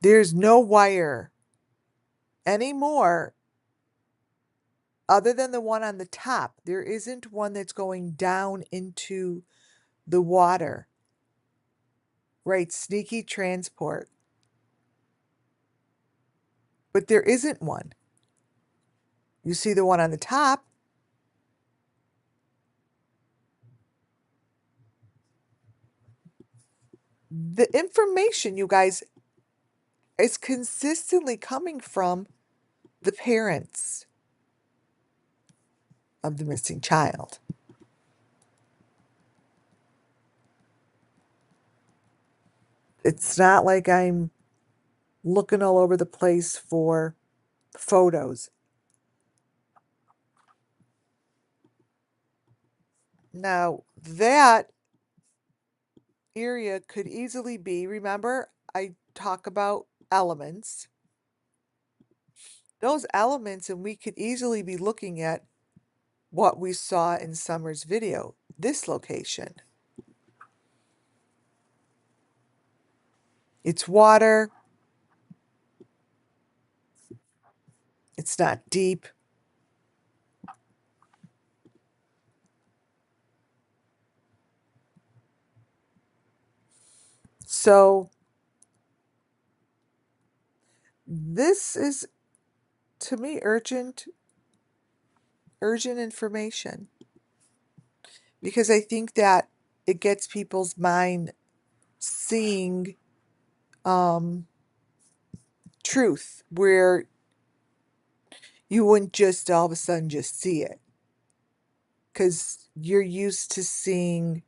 There's no wire anymore Other than the one on the top, there isn't one that's going down into the water. Right, sneaky transport. But there isn't one. You see the one on the top. The information, you guys, is consistently coming from the parents of the missing child. It's not like I'm looking all over the place for photos. Now, that area could easily be, remember, I talk about elements. Those elements, and we could easily be looking at what we saw in Summer's video, this location. It's water. It's not deep. So this is, to me, urgent information, because I think that it gets people's mind seeing truth where you wouldn't just all of a sudden just see it, because you're used to seeing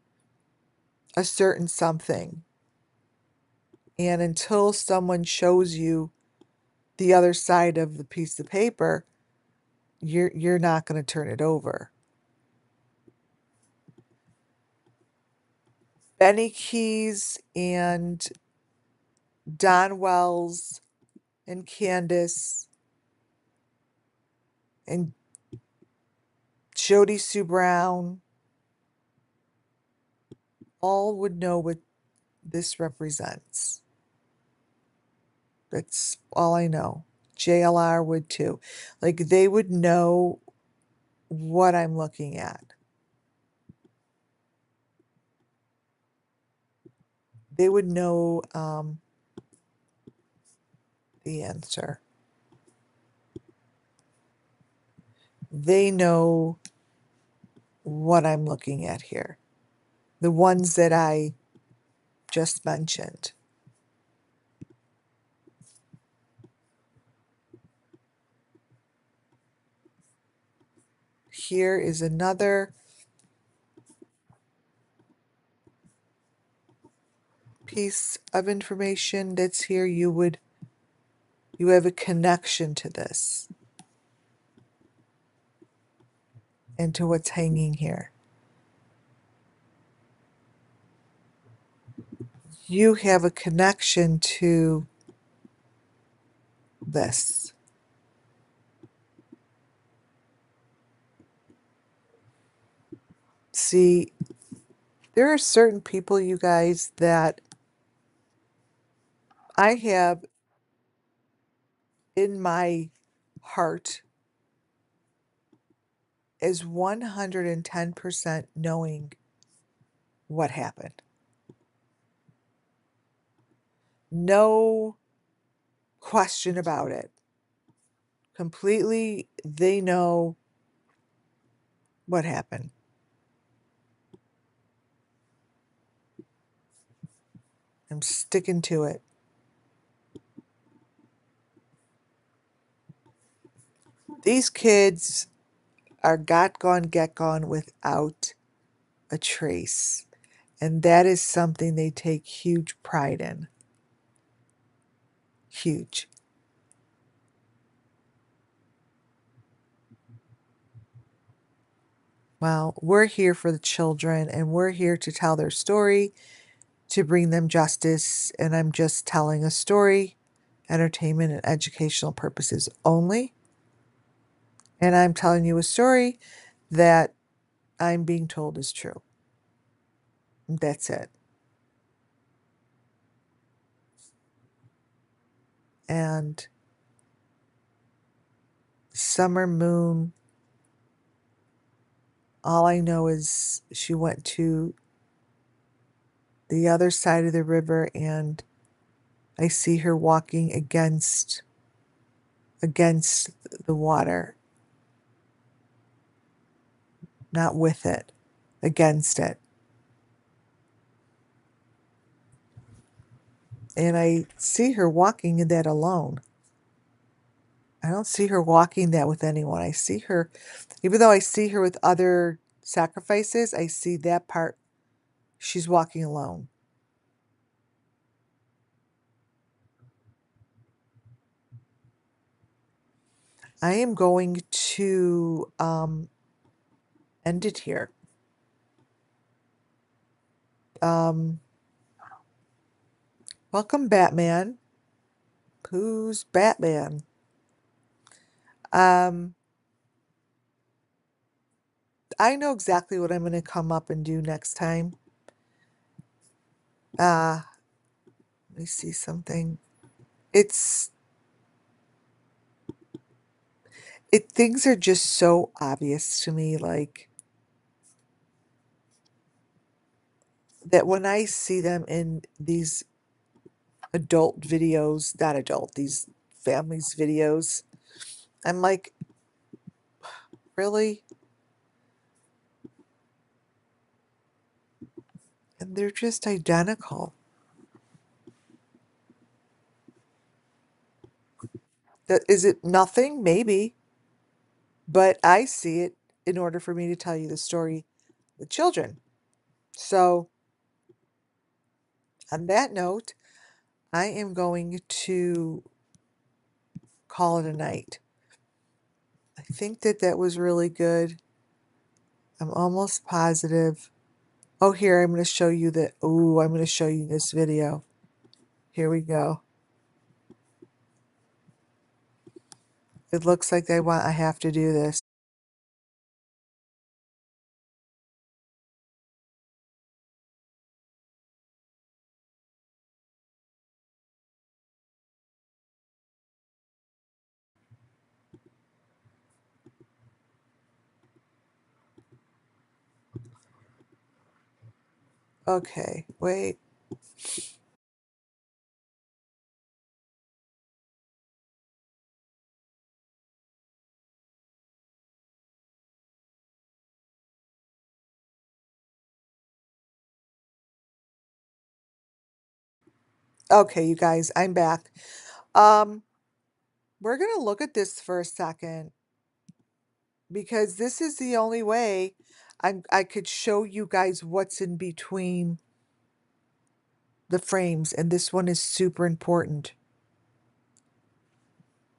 a certain something, and until someone shows you the other side of the piece of paper, you're not going to turn it over. Benny Keys and Don Wells and Candace and Jody Sue Brown all would know what this represents. That's all I know. JLR would too. Like, they would know what I'm looking at. They would know the answer. They know what I'm looking at here. The ones that I just mentioned. Here is another piece of information that's here. You have a connection to this and to what's hanging here. You have a connection to this. See, there are certain people, you guys, that I have in my heart as 110% knowing what happened. No question about it. Completely, they know what happened. I'm sticking to it. These kids are got gone, get gone without a trace. And that is something they take huge pride in. Huge. Well, we're here for the children, and we're here to tell their story, to bring them justice. And I'm just telling a story, entertainment and educational purposes only. And I'm telling you a story that I'm being told is true. That's it. And Summer Moon All I know is she went to the other side of the river, and I see her walking against the water, not with it, against it. And I see her walking in that alone. I don't see her walking that with anyone. I see her, even though I see her with other sacrifices, I see that part. She's walking alone. I am going to end it here. Um, Welcome, Batman. Who's Batman? Um, I know exactly what I'm going to come up and do next time. Let me see something. It's things are just so obvious to me, like that when I see them in these adult videos, not adult, these families videos, I'm like, really? And they're just identical. That is it nothing? Maybe. But I see it in order for me to tell you the story with children. So, on that note, I am going to call it a night. I think that that was really good. I'm almost positive. Oh, here, I'm going to show you the. Oh, I'm going to show you this video. Here we go. It looks like I have to do this. Okay, wait. Okay, you guys, I'm back. Um, we're going to look at this for a second because this is the only way I could show you guys what's in between the frames, and this one is super important.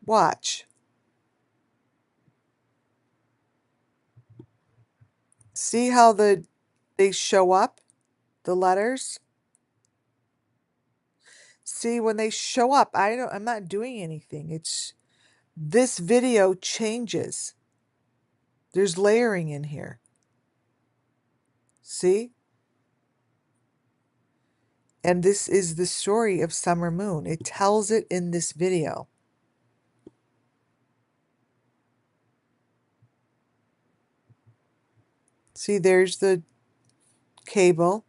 Watch. See how they show up, the letters? See, when they show up, I'm not doing anything. It's this video changes. There's layering in here. See? And this is the story of Summer Moon. It tells it in this video. See, there's the cable.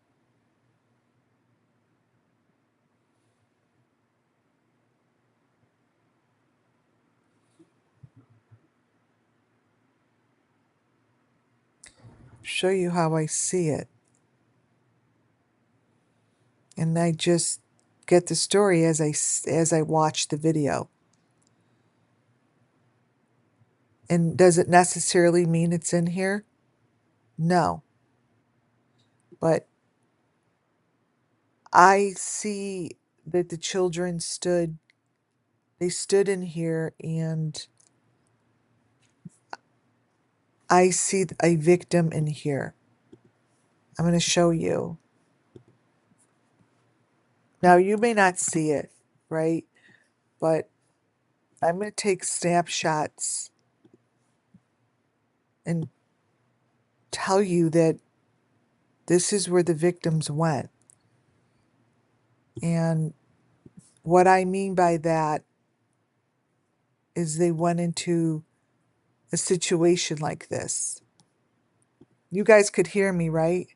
Show you how I see it. And I just get the story as I watch the video. And does it necessarily mean it's in here? No. But I see that the children they stood in here, and I see a victim in here. I'm going to show you. Now, you may not see it, right? But I'm going to take snapshots and tell you that this is where the victims went. And what I mean by that is they went into a situation like this. You guys could hear me, right?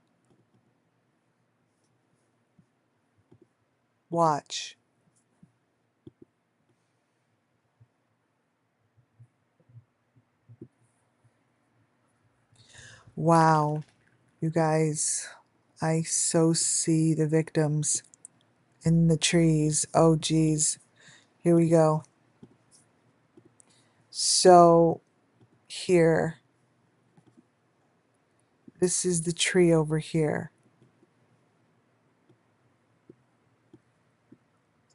Watch. Wow, you guys, I so see the victims in the trees. Oh, geez. Here we go. So, here, this is the tree over here.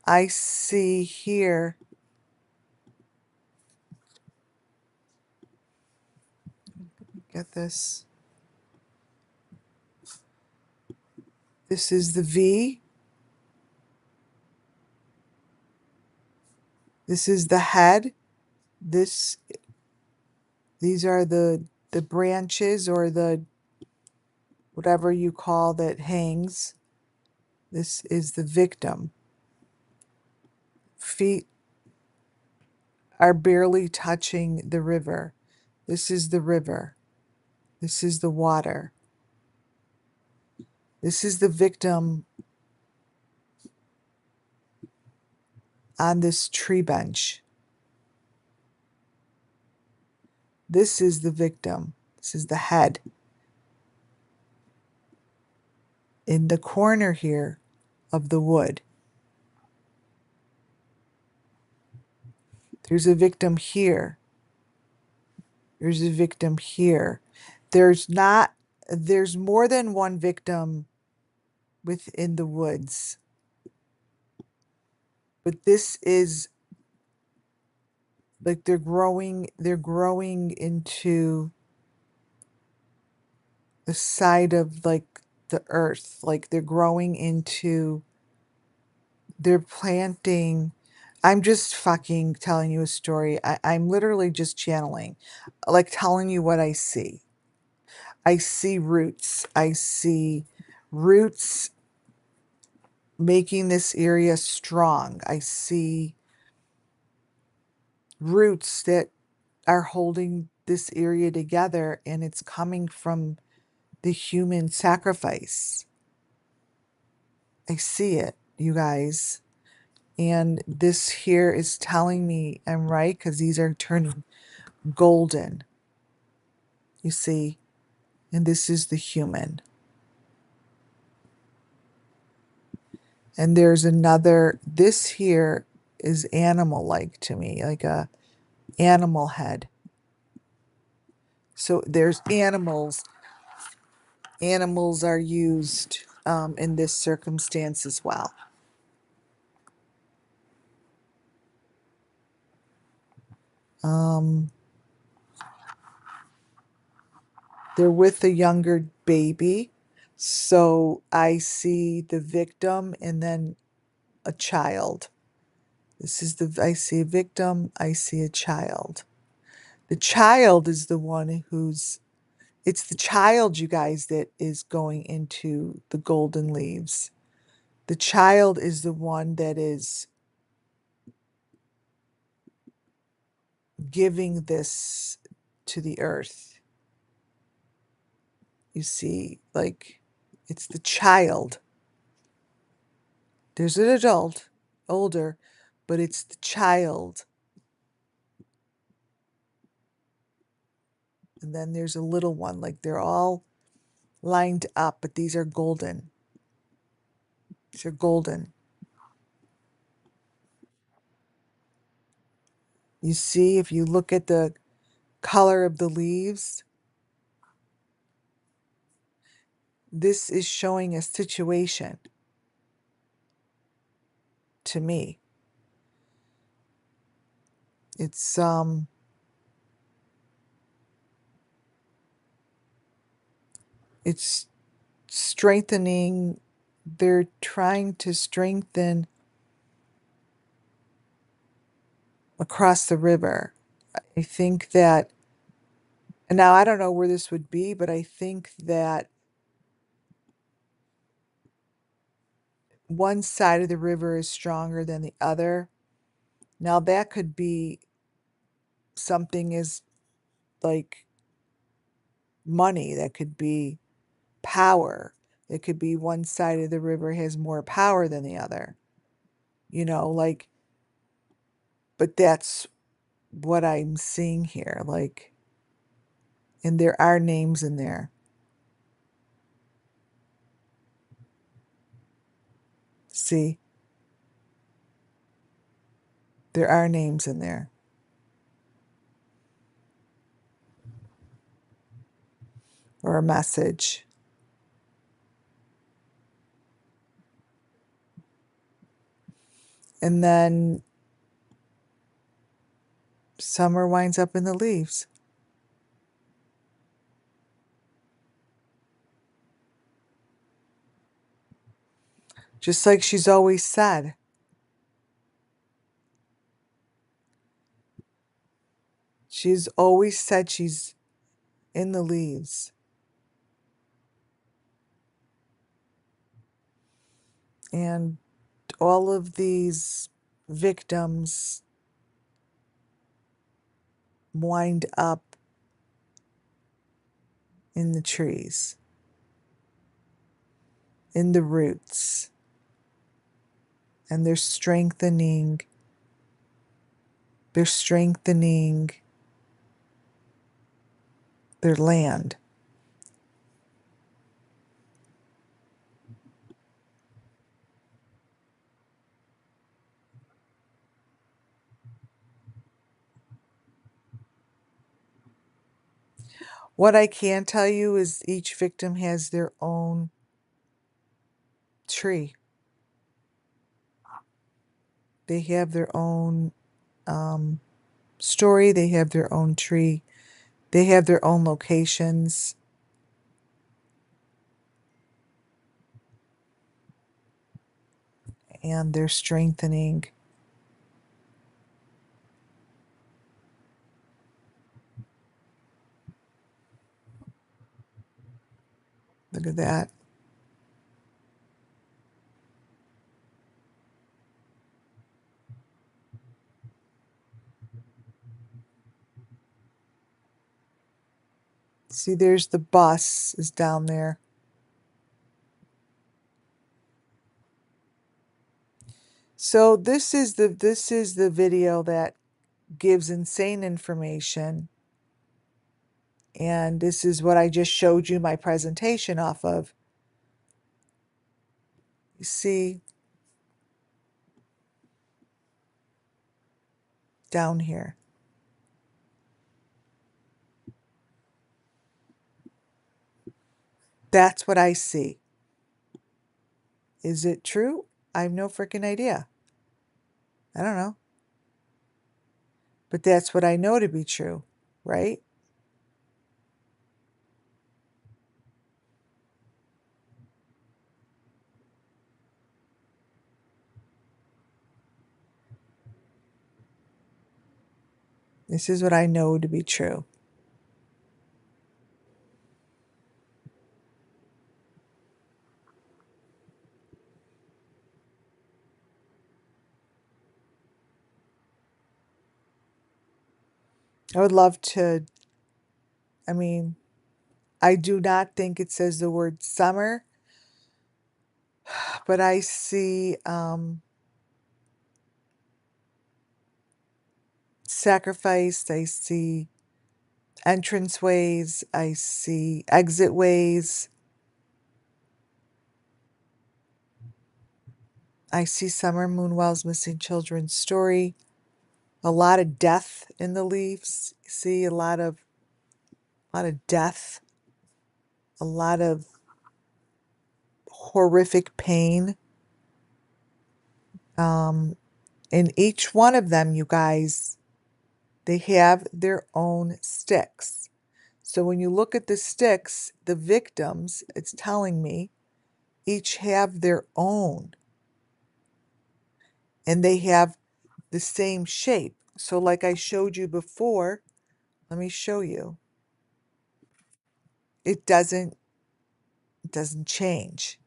I see here, get this. This is the V. This is the head. This, these are the branches or the whatever you call that hangs. This is the victim. Feet are barely touching the river. This is the river. This is the water. This is the victim on this tree bench. This is the victim. This is the head. In the corner here of the wood. There's a victim here. There's a victim here. There's more than one victim within the woods. But this is like they're growing into the side of like the earth. Like they're planting. I'm just fucking telling you a story. I'm literally just channeling, like telling you what I see. I see roots. I see roots making this area strong. I see roots that are holding this area together, and it's coming from the human sacrifice. I see it, you guys. And this here is telling me I'm right because these are turning golden, you see. And this is the human. And there's another, this here is animal-like to me, like a animal head. So there's animals. Animals are used in this circumstance as well. Um, they're with a younger baby. So I see the victim and then a child. I see a victim, I see a child. The child is the one it's the child, you guys, that is going into the golden leaves. The child is the one that is giving this to the earth. You see, like, it's the child. There's an adult, older, but it's the child. And then there's a little one, like they're all lined up, but these are golden. These are golden. You see, if you look at the color of the leaves, this is showing a situation to me. It's strengthening. They're trying to strengthen across the river. I think that, and now I don't know where this would be, but I think that one side of the river is stronger than the other. Now that could be something is like money, that could be power. It could be one side of the river has more power than the other. Like, but that's what I'm seeing here. Like, and there are names in there. See, there are names in there. Or a message. And then summer winds up in the leaves. Just like she's always said. She's always said she's in the leaves. And all of these victims wind up in the trees, in the roots, and they're strengthening their land. What I can tell you is each victim has their own tree. They have their own story, they have their own tree, they have their own locations. And they're strengthening. Look at that. See, there's the bus is down there. So this is the video that gives insane information. And this is what I just showed you my presentation off of. You see down here. That's what I see. Is it true? I have no freaking idea. I don't know. But that's what I know to be true, right? This is what I know to be true. I would love to, I mean, I do not think it says the word summer, but I see sacrifice, I see entrance ways, I see exit ways, I see Summer Moonwell's missing children story, a lot of death in the leaves. See a lot of death, a lot of horrific pain. In each one of them, you guys, they have their own sticks. So when you look at the sticks, the victims, it's telling me, each have their own. And they have the same shape. So like I showed you before, let me show you. It doesn't change,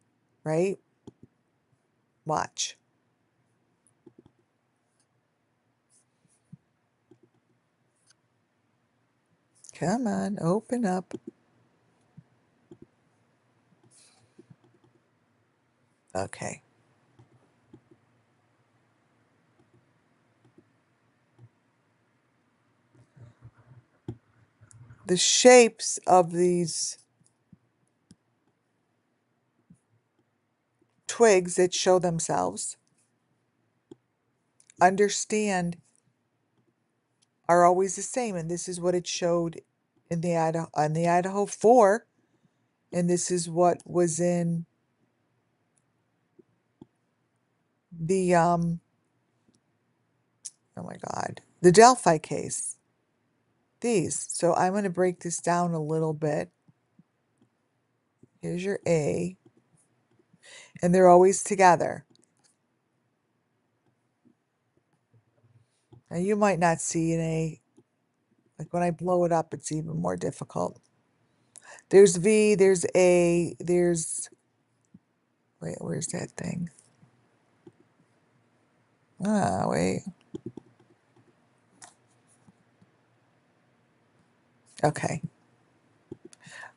right? Watch. Come on, open up. Okay. The shapes of these twigs that show themselves, understand, are always the same, and this is what it showed in the Idaho 4, and this is what was in the oh my God, the Delphi case. These. So I'm going to break this down a little bit. Here's your A, and they're always together. Now you might not see an A. Like when I blow it up, it's even more difficult. There's V, there's A, there's, wait, where's that thing? Ah, wait. Okay.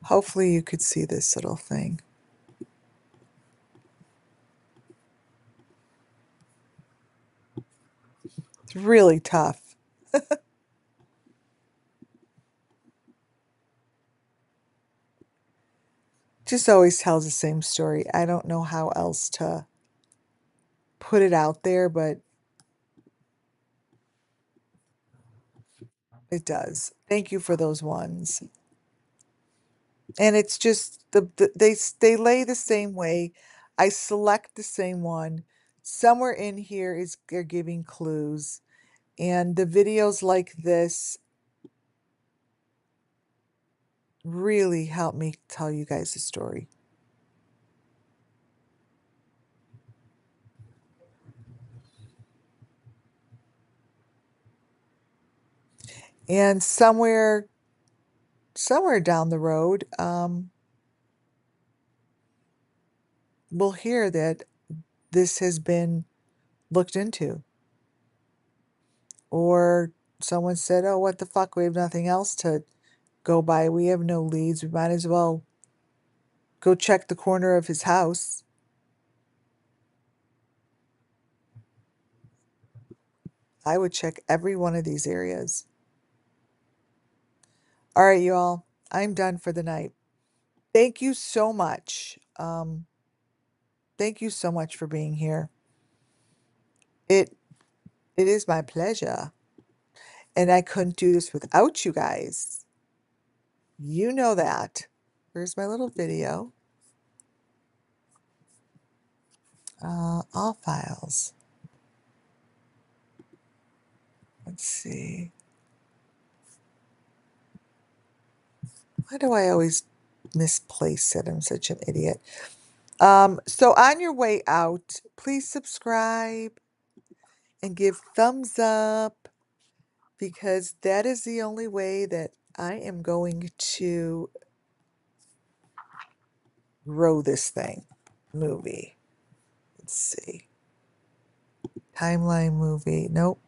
Hopefully you could see this little thing. It's really tough. Just always tells the same story. I don't know how else to put it out there, but it does. Thank you for those ones. And it's just they lay the same way. I select the same one. Somewhere in here is they're giving clues. And the videos like this really help me tell you guys the story. And somewhere down the road, we'll hear that this has been looked into. Or someone said, oh, what the fuck? We have nothing else to go by. We have no leads. We might as well go check the corner of his house. I would check every one of these areas. All right, you all. I'm done for the night. Thank you so much. Thank you so much for being here. It it is my pleasure. And I couldn't do this without you guys. You know that. Where's my little video? All files. Let's see. Why do I always misplace it? I'm such an idiot. So on your way out, please subscribe and give thumbs up because that is the only way that I am going to grow this thing. Movie. Let's see. Timeline movie. Nope.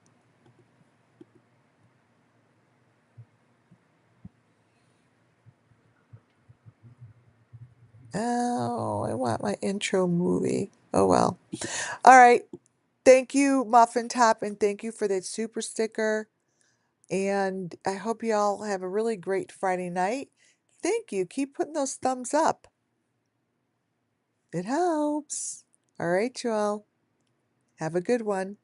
Oh, I want my intro movie. Oh well. All right. Thank you, Muffin Top, and thank you for that super sticker. And I hope you all have a really great Friday night. Thank you. Keep putting those thumbs up. It helps. All right, you all. Have a good one.